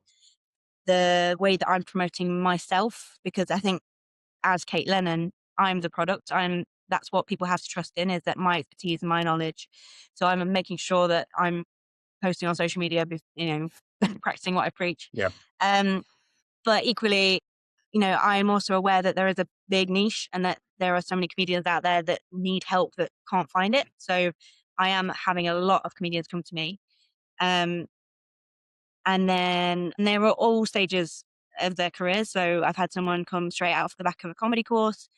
the way that I'm promoting myself, because I think as Kate Lennon, I'm the product. That's what people have to trust in, is that my expertise and my knowledge. So I'm making sure that I'm posting on social media, practicing what I preach. Yeah. But equally, I'm also aware that there is a big niche and that there are so many comedians out there that need help that can't find it. So I am having a lot of comedians come to me. And they were all stages of their careers. So I've had someone come straight out of the back of a comedy course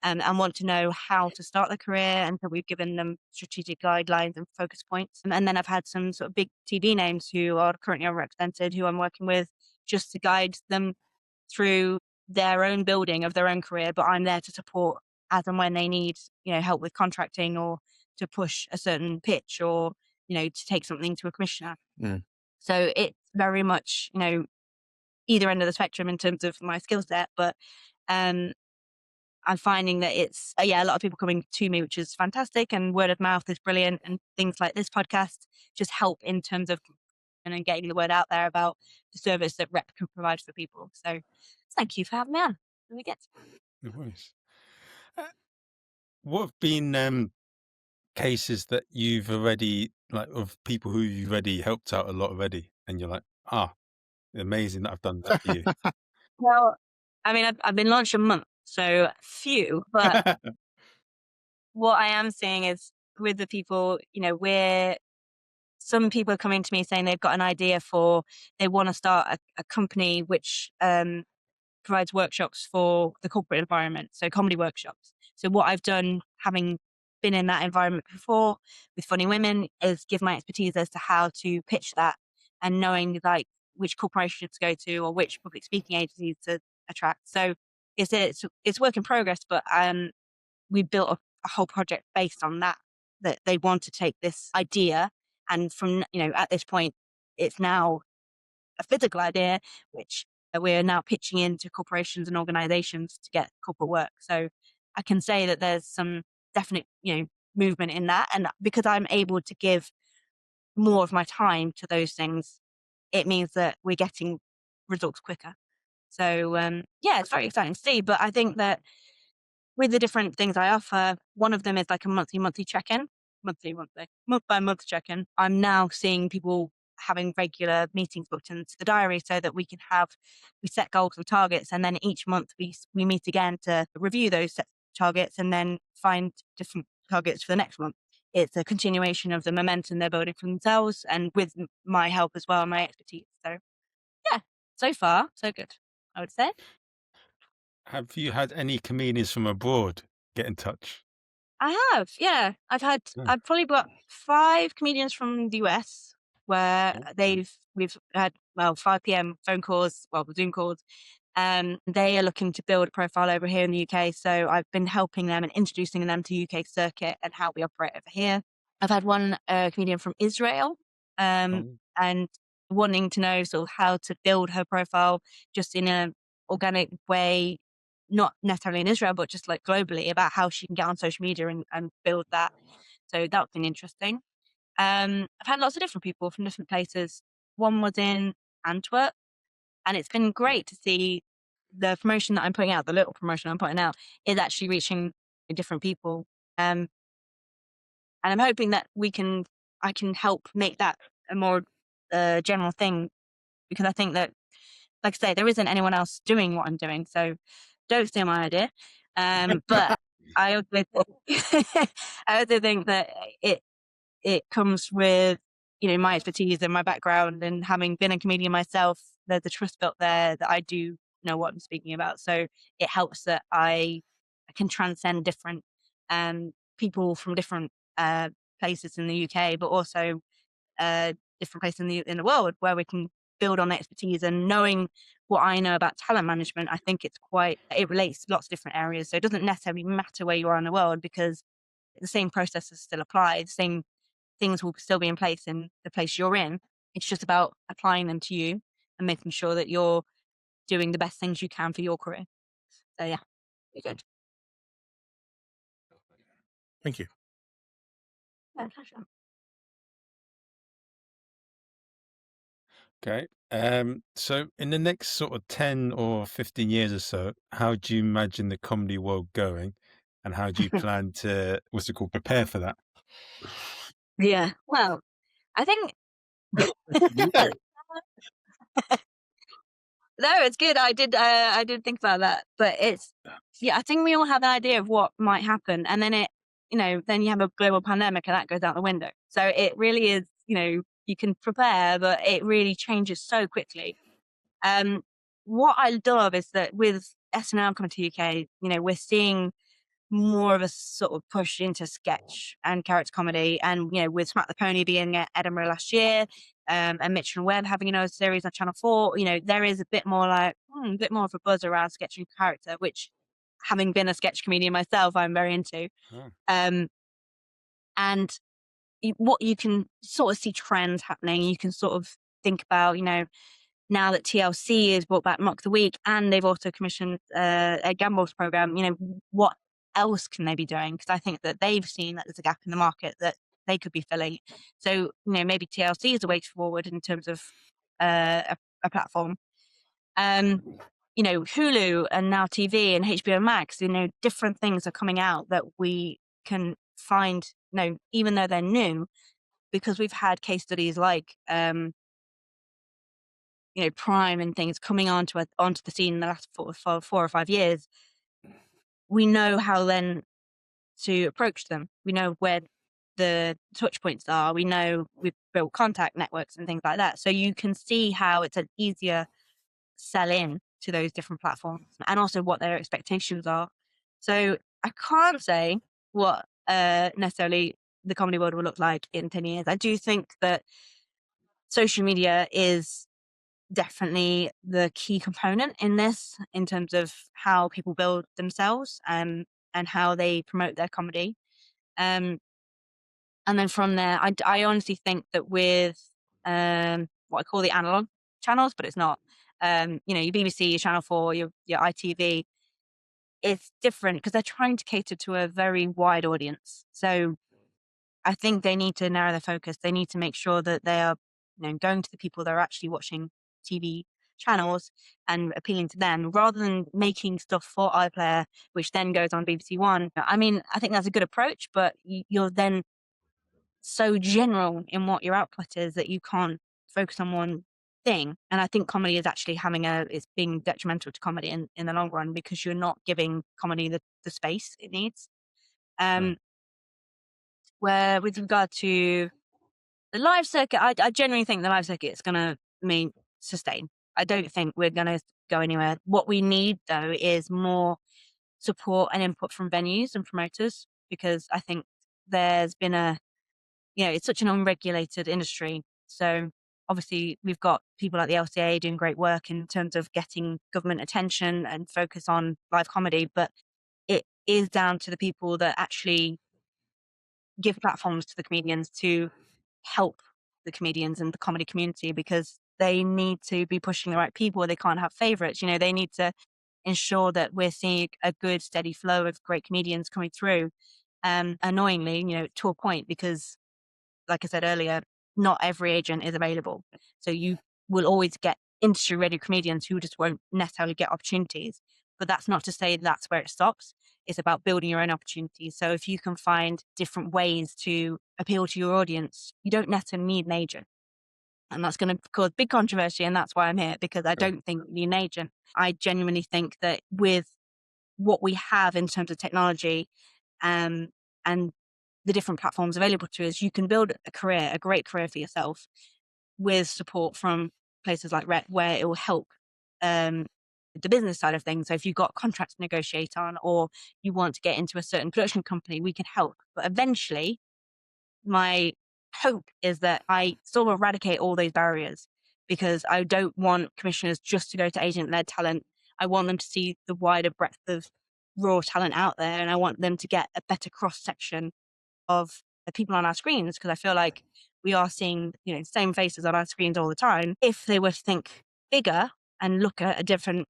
and want to know how to start their career. And so we've given them strategic guidelines and focus points. And then I've had some sort of big TV names who are currently unrepresented, who I'm working with, just to guide them through their own building of their own career. But I'm there to support as and when they need, help with contracting or to push a certain pitch or, to take something to a commissioner. Mm. So it's very much, either end of the spectrum in terms of my skill set. But I'm finding that it's, a lot of people coming to me, which is fantastic. And word of mouth is brilliant. And things like this podcast just help in terms of getting the word out there about the service that Rep can provide for people. So thank you for having me on. Really good. No worries. What have been cases that you've already, like, of people who you've already helped out a lot already, and you're like, amazing that I've done that for you? Well, I mean, I've been launched a month, so few, but what I am seeing is with the people, some people are coming to me saying they've got an idea they want to start a company which provides workshops for the corporate environment, so comedy workshops. So what I've done, having been in that environment before with Funny Women, is give my expertise as to how to pitch that and knowing like which corporations to go to or which public speaking agencies to attract. So it's work in progress, but we built a whole project based on that they want to take this idea, and from at this point it's now a physical idea which we're now pitching into corporations and organizations to get corporate work. So I can say that there's some definite movement in that, and because I'm able to give more of my time to those things, it means that we're getting results quicker. So it's very exciting to see. But I think that with the different things I offer, one of them is like a monthly check-in, month by month check-in. I'm now seeing people having regular meetings booked into the diary so that we set goals and targets, and then each month we meet again to review those set targets and then find different targets for the next month. It's a continuation of the momentum they're building for themselves, and with my help as well, my expertise. So yeah, so far so good, I would say. Have you had any comedians from abroad get in touch? I have, yeah. I've probably got 5 comedians from the US where we've had 5 PM phone calls, Zoom calls. They are looking to build a profile over here in the UK. So I've been helping them and introducing them to UK circuit and how we operate over here. I've had one comedian from Israel and wanting to know sort of how to build her profile just in an organic way, not necessarily in Israel, but just like globally, about how she can get on social media and build that. So that's been interesting. I've had lots of different people from different places. One was in Antwerp, and it's been great to see the promotion that I'm putting out, the little promotion I'm putting out, is actually reaching different people. And I'm hoping that I can help make that a more general thing, because I think that, like I say, there isn't anyone else doing what I'm doing. So don't steal my idea. But I also I also think that it comes with, my expertise and my background, and having been a comedian myself, there's a trust built there that I do know what I'm speaking about. So it helps that I can transcend different people from different places in the UK, but also different places in the world, where we can build on expertise. And knowing what I know about talent management, I think it relates to lots of different areas. So it doesn't necessarily matter where you are in the world, because the same processes still apply. The same things will still be in place in the place you're in. It's just about applying them to you and making sure that you're doing the best things you can for your career. So yeah, you're good. Thank you. Yeah, pleasure. Okay. So in the next sort of 10 or 15 years or so, how do you imagine the comedy world going? And how do you plan to, what's it called, prepare for that? Yeah. Well, I think no, it's good. I did think about that, but I think we all have an idea of what might happen, and then then you have a global pandemic and that goes out the window. So it really is, you can prepare, but it really changes so quickly. What I love is that with SNL coming to UK, we're seeing more of a sort of push into sketch and character comedy, and with Smack the Pony being at Edinburgh last year, and Mitchell and Webb having another series on Channel 4, there is a bit more a bit more of a buzz around sketch and character, which, having been a sketch comedian myself, I'm very into. Oh. And what you can sort of see trends happening, you can sort of think about, now that TLC has brought back Mock the Week, and they've also commissioned a Gamble's program, what else can they be doing? Because I think that they've seen that there's a gap in the market that they could be filling. So, maybe TLC is a way forward in terms of a platform. Hulu and Now TV and HBO Max, different things are coming out that we can find, even though they're new, because we've had case studies like Prime and things coming onto the scene in the last 4 or 5 years. We know how then to approach them. We know where the touch points are. We know we've built contact networks and things like that. So you can see how it's an easier sell in to those different platforms, and also what their expectations are. So I can't say what necessarily the comedy world will look like in 10 years. I do think that social media is definitely the key component in this, in terms of how people build themselves and how they promote their comedy. And then from there, I honestly think that with what I call the analog channels, but it's not, your BBC, your Channel 4, your ITV, it's different because they're trying to cater to a very wide audience. So I think they need to narrow their focus. They need to make sure that they are, going to the people that are actually watching TV channels and appealing to them, rather than making stuff for iPlayer, which then goes on BBC One. I mean, I think that's a good approach, but you're then so general in what your output is that you can't focus on one thing. And I think comedy is actually it's being detrimental to comedy in the long run, because you're not giving comedy the space it needs. Where with regard to the live circuit, I genuinely think the live circuit is going to sustain. I don't think we're going to go anywhere. What we need, though, is more support and input from venues and promoters, because I think there's been it's such an unregulated industry. So obviously we've got people like the LCA doing great work in terms of getting government attention and focus on live comedy, but it is down to the people that actually give platforms to the comedians to help the comedians and the comedy community, because they need to be pushing the right people. They can't have favorites. They need to ensure that we're seeing a good steady flow of great comedians coming through. Annoyingly, to a point, because like I said earlier, not every agent is available. So you will always get industry ready comedians who just won't necessarily get opportunities. But that's not to say that's where it stops. It's about building your own opportunities. So if you can find different ways to appeal to your audience, you don't necessarily need an agent. And that's going to cause big controversy. And that's why I'm here, because I don't think you need an agent. I genuinely think that with what we have in terms of technology, and the different platforms available to us, you can build a great career for yourself with support from places like Rep, where it will help the business side of things. So if you've got contracts to negotiate on, or you want to get into a certain production company, we can help. But eventually, my hope is that I sort of eradicate all those barriers, because I don't want commissioners just to go to agent-led talent. I want them to see the wider breadth of raw talent out there, and I want them to get a better cross-section of the people on our screens, because I feel like we are seeing, same faces on our screens all the time. If they were to think bigger and look at a different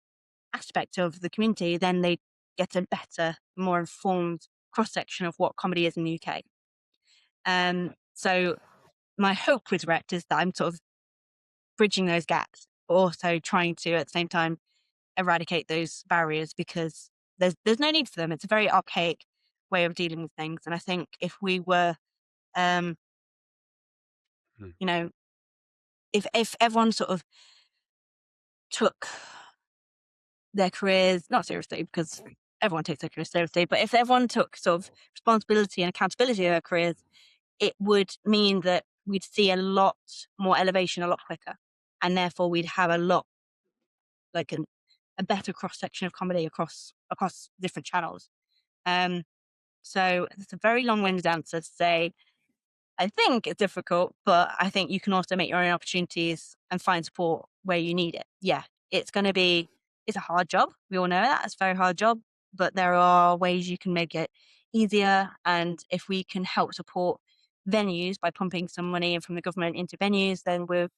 aspect of the community, then they get a better, more informed cross-section of what comedy is in the UK. So my hope with Rect is that I'm sort of bridging those gaps, but also trying to, at the same time, eradicate those barriers, because there's no need for them. It's a very archaic way of dealing with things. And I think if we were, if everyone sort of took their careers, not seriously, because everyone takes their careers seriously, but if everyone took sort of responsibility and accountability of their careers, it would mean that we'd see a lot more elevation a lot quicker. And therefore we'd have a lot, like a better cross-section of comedy across different channels. So it's a very long-winded answer to say, I think it's difficult, but I think you can also make your own opportunities and find support where you need it. Yeah, it's a hard job. We all know that. It's a very hard job, but there are ways you can make it easier. And if we can help support venues by pumping some money in from the government into venues, then we'll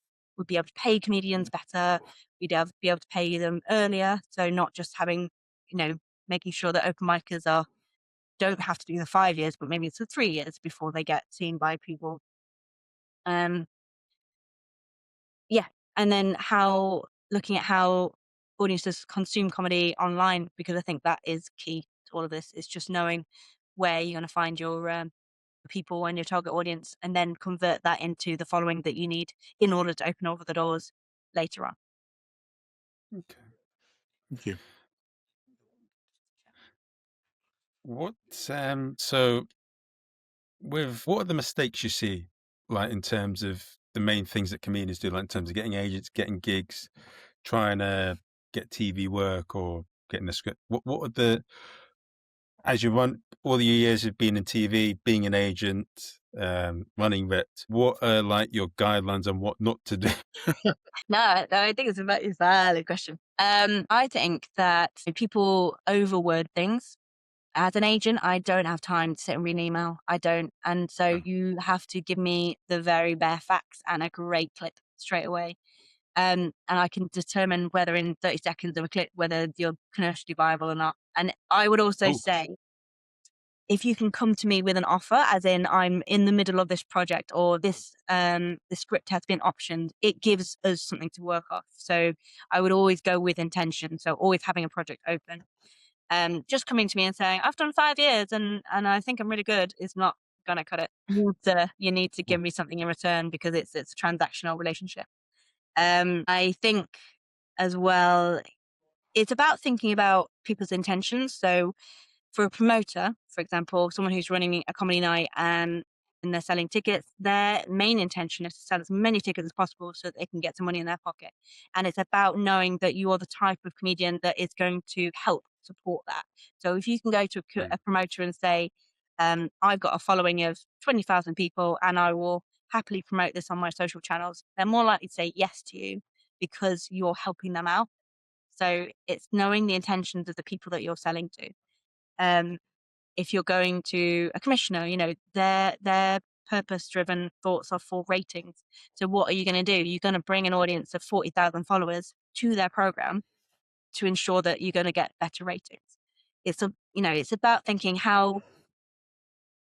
be able to pay comedians better. We'd be able to pay them earlier. So not just having, making sure that open micers don't have to do the 5 years, but maybe it's the 3 years before they get seen by people. Yeah. And then looking at how audiences consume comedy online, because I think that is key to all of this. It's just knowing where you're going to find your people and your target audience, and then convert that into the following that you need in order to open over the doors later on. Okay. Thank you. So what are the mistakes you see, like in terms of the main things that comedians do, like in terms of getting agents, getting gigs, trying to get TV work, or getting a script? What are as you run all your years of being in TV, being an agent, running Rept, what are like your guidelines on what not to do? No, I think it's a valid question. I think that people overword things. As an agent, I don't have time to sit and read an email. I don't. And so you have to give me the very bare facts and a great clip straight away. And I can determine whether in 30 seconds of a clip, whether you're commercially viable or not. And I would also say, if you can come to me with an offer, as in I'm in the middle of this project, or this the script has been optioned, it gives us something to work off. So I would always go with intention. So always having a project open. Just coming to me and saying, I've done 5 years and I think I'm really good, is not gonna cut it. You need to give me something in return, because it's a transactional relationship. I think as well, it's about thinking about people's intentions. So for a promoter, for example, someone who's running a comedy night and they're selling tickets, their main intention is to sell as many tickets as possible so that they can get some money in their pocket. And it's about knowing that you are the type of comedian that is going to help support that. So if you can go to a promoter and say, I've got a following of 20,000 people and I will happily promote this on my social channels, they're more likely to say yes to you because you're helping them out. So it's knowing the intentions of the people that you're selling to. If you're going to a commissioner, their purpose-driven thoughts are for ratings. So what are you going to do? You're going to bring an audience of 40,000 followers to their program to ensure that you're going to get better ratings. It's it's about thinking how,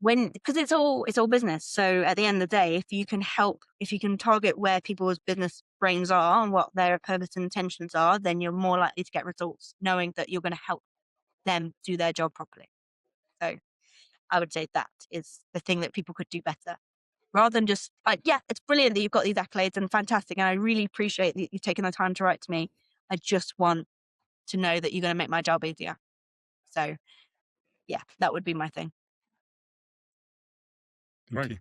because it's all business. So at the end of the day, if you can target where people's business brains are and what their purpose and intentions are, then you're more likely to get results, knowing that you're going to help them do their job properly. So I would say that is the thing that people could do better, rather than just it's brilliant that you've got these accolades and fantastic, and I really appreciate that you've taken the time to write to me. I just want to know that you're going to make my job easier. So yeah, that would be my thing. Thank you.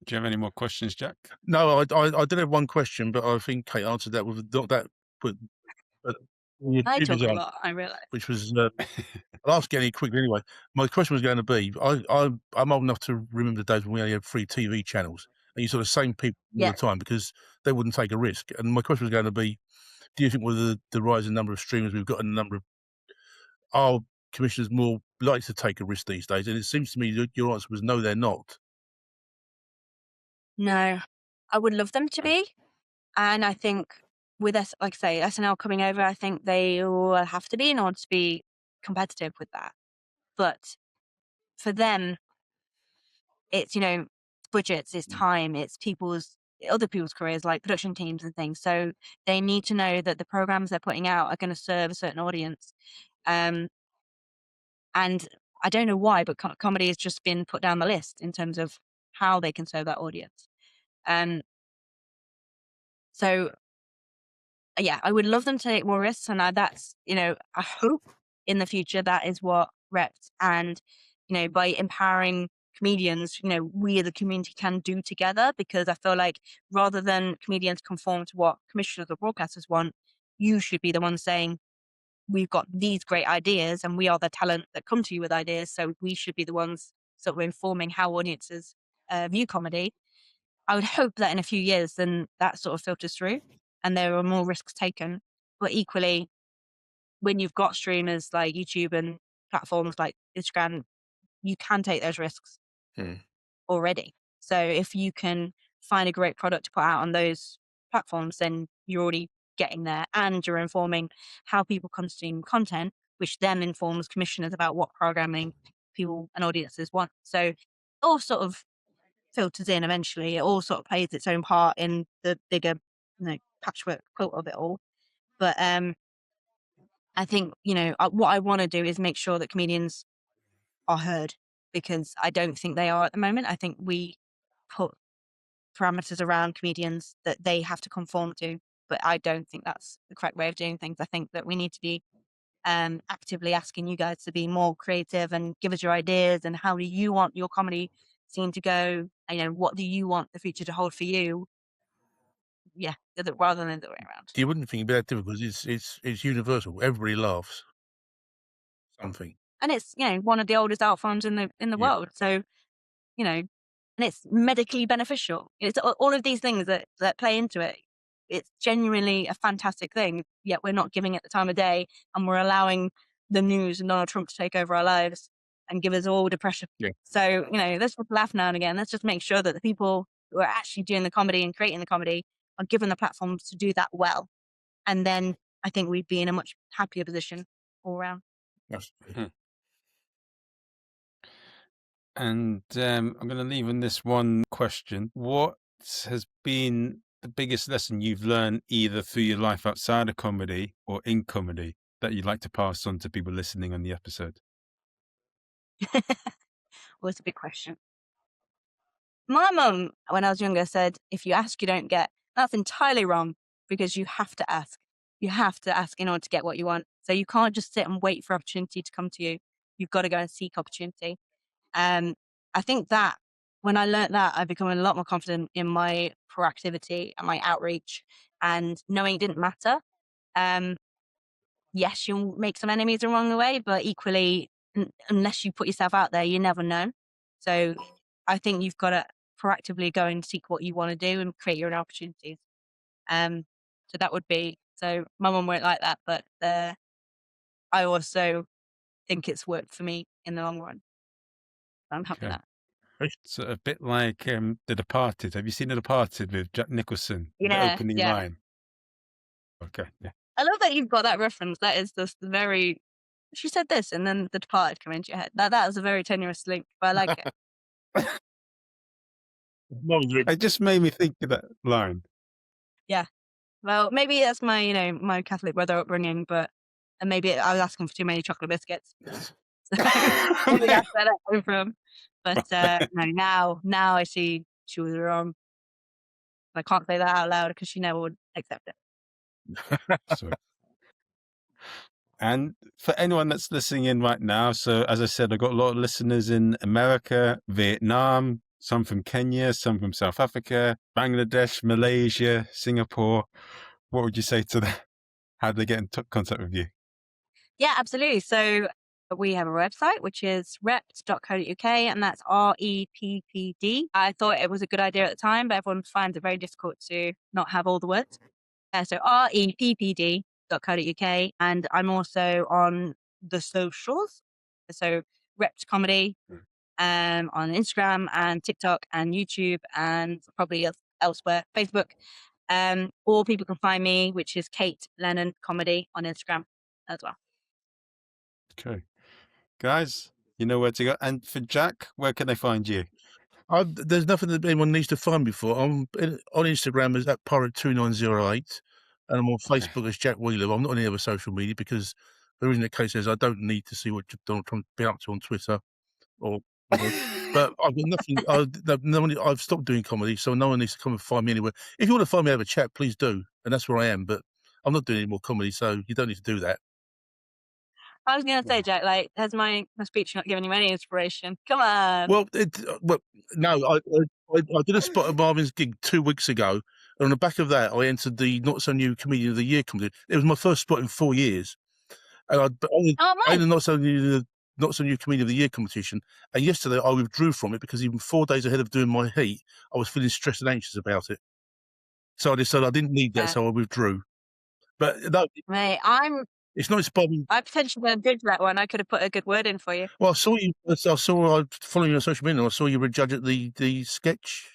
Do you have any more questions, Jack? No, I did have one question, but I think Kate answered that with not that. But I talk a lot, I realise. which was I'll ask any quickly anyway. My question was going to be, I'm old enough to remember the days when we only had 3 TV channels, and you saw the same people all the time because they wouldn't take a risk. And my question was going to be, do you think with the rising number of streamers we've got and the number of, are commissioners more likely to take a risk these days? And it seems to me that your answer was no, they're not. No, I would love them to be. And I think with us, like I say, SNL coming over, I think they will have to be in order to be competitive with that. But for them, it's, budgets, it's time, it's other people's careers, like production teams and things. So they need to know that the programs they're putting out are going to serve a certain audience. And I don't know why, but comedy has just been put down the list in terms of how they can serve that audience. So yeah, I would love them to take more risks, and that's, I hope in the future that is what Reps and, by empowering comedians, we as a community can do together, because I feel like rather than comedians conform to what commissioners or broadcasters want, you should be the one saying, we've got these great ideas and we are the talent that come to you with ideas, so we should be the ones sort of informing how audiences view comedy. I would hope that in a few years, then that sort of filters through and there are more risks taken. But equally, when you've got streamers like YouTube and platforms like Instagram, you can take those risks already. So if you can find a great product to put out on those platforms, then you're already getting there and you're informing how people consume content, which then informs commissioners about what programming people and audiences want. So it all sort of filters in eventually. It all sort of plays its own part in the bigger, patchwork quilt of it all. But I think, what I want to do is make sure that comedians are heard, because I don't think they are at the moment. I think we put parameters around comedians that they have to conform to, but I don't think that's the correct way of doing things. I think that we need to be actively asking you guys to be more creative and give us your ideas and how do you want your comedy scene to go, and what do you want the future to hold for you? Yeah, rather than the other way around. You wouldn't think it'd be that difficult because it's universal. Everybody laughs. Something. And it's, one of the oldest art forms in the world. So, and it's medically beneficial. It's all of these things that play into it. It's genuinely a fantastic thing, yet we're not giving it the time of day, and we're allowing the news and Donald Trump to take over our lives and give us all depression. Yeah. So, let's just laugh now and again. Let's just make sure that the people who are actually doing the comedy and creating the comedy are given the platforms to do that well. And then I think we'd be in a much happier position all around. Yes. And I'm going to leave on this one question. What has been the biggest lesson you've learned either through your life outside of comedy or in comedy that you'd like to pass on to people listening on the episode? Well, it's a big question. My mum, when I was younger, said, if you ask, you don't get. That's entirely wrong, because you have to ask. You have to ask in order to get what you want. So you can't just sit and wait for opportunity to come to you. You've got to go and seek opportunity. I think that when I learned that, I become a lot more confident in my proactivity and my outreach, and knowing it didn't matter. Yes, you'll make some enemies along the way, but equally, unless you put yourself out there, you never know. So I think you've got to proactively go and seek what you want to do and create your own opportunities. So that would be, so my mum won't like that, but I also think it's worked for me in the long run. I'm happy with that. So a bit like The Departed. Have you seen The Departed with Jack Nicholson? Yeah, The opening line. Okay, yeah. I love that you've got that reference. That is just very. She said this, and then The Departed came into your head. That was a very tenuous link, but I like it. It just made me think of that line. Yeah. Well, maybe that's my, my Catholic brother upbringing, but and maybe I was asking for too many chocolate biscuits. So maybe that's where that came from. But no, now I see she was wrong. I can't say that out loud because she never would accept it. So, and for anyone that's listening in right now, so as I said, I've got a lot of listeners in America, Vietnam, some from Kenya, some from South Africa, Bangladesh, Malaysia, Singapore. What would you say to them? How do they get in contact with you? Yeah, absolutely. So we have a website, which is rept.co.uk, and that's REPPD. I thought it was a good idea at the time, but everyone finds it very difficult to not have all the words. So reppd.co.uk, and I'm also on the socials. So Rept Comedy on Instagram and TikTok and YouTube and probably elsewhere, Facebook. Or people can find me, which is Kate Lennon Comedy on Instagram as well. Okay. Guys, you know where to go. And for Jack, where can they find you? There's nothing that anyone needs to find me for. I'm on Instagram as at pirate2908, and I'm on Facebook as Jack Wheeler. I'm not on any other social media because the reason the case is I don't need to see what Donald Trump's been up to on Twitter, or but I've got nothing. I've stopped doing comedy, so no one needs to come and find me anywhere. If you want to find me, have a chat, please do, and that's where I am. But I'm not doing any more comedy, so you don't need to do that. I was going to say, Jack, like, has my speech not given you any inspiration? Come on. Well, no, I did a spot at Marvin's gig 2 weeks ago, and on the back of that, I entered the Not So New Comedian of the Year competition. It was my first spot in 4 years, and I nice. the Not So New Comedian of the Year competition. And yesterday, I withdrew from it because even 4 days ahead of doing my heat, I was feeling stressed and anxious about it. So I decided I didn't need that, so I withdrew. But no, mate, it's not inspiring. I potentially went good for that one. I could have put a good word in for you. Well, I saw you. I was following you on social media. And I saw you were a judge at the sketch.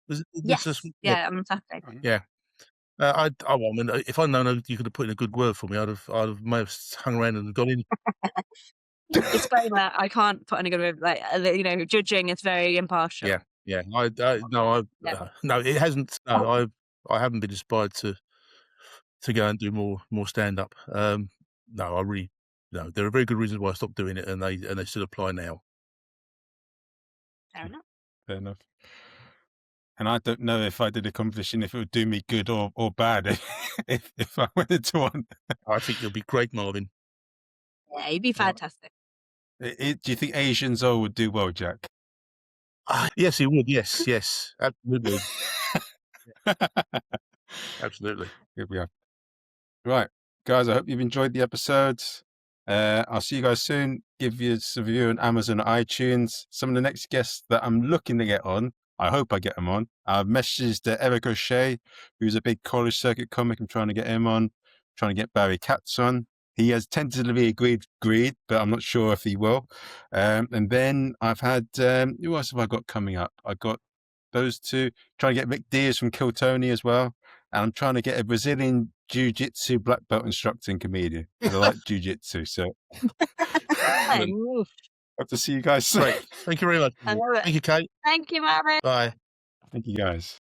Was it? Yes. Yeah, on Saturday. Yeah. I mean, if I'd known you could have put in a good word for me, I'd may have hung around and gone in. Disclaimer: I can't put in a good word. Like, judging is very impartial. Yeah. No, it hasn't. No, I haven't been inspired to go and do more stand up. No, I really no. There are very good reasons why I stopped doing it, and they still apply now. Fair enough. Fair enough. And I don't know if I did a competition, if it would do me good or bad if I went into one. I think you'll be great, Marvin. Yeah, you'd be fantastic. Do you think Asians would do well, Jack? Yes, he would. Yes, absolutely. Absolutely. Here we are. Right, guys, I hope you've enjoyed the episode. I'll see you guys soon. Give us a review on Amazon or iTunes. Some of the next guests that I'm looking to get on, I hope I get them on. I've messaged Eric O'Shea, who's a big college circuit comic. I'm trying to get him on. I'm trying to get Barry Katz on. He has tentatively agreed, but I'm not sure if he will. And then I've had, who else have I got coming up? I got those two. Trying to get Mick Diaz from Kill Tony as well. And I'm trying to get a Brazilian jiu-jitsu black belt instructor and comedian. I like jiu-jitsu, so hope to see you guys soon. Great. Thank you very much. I love it. Thank you, Kate. Thank you, Marvin. Bye. Thank you, guys.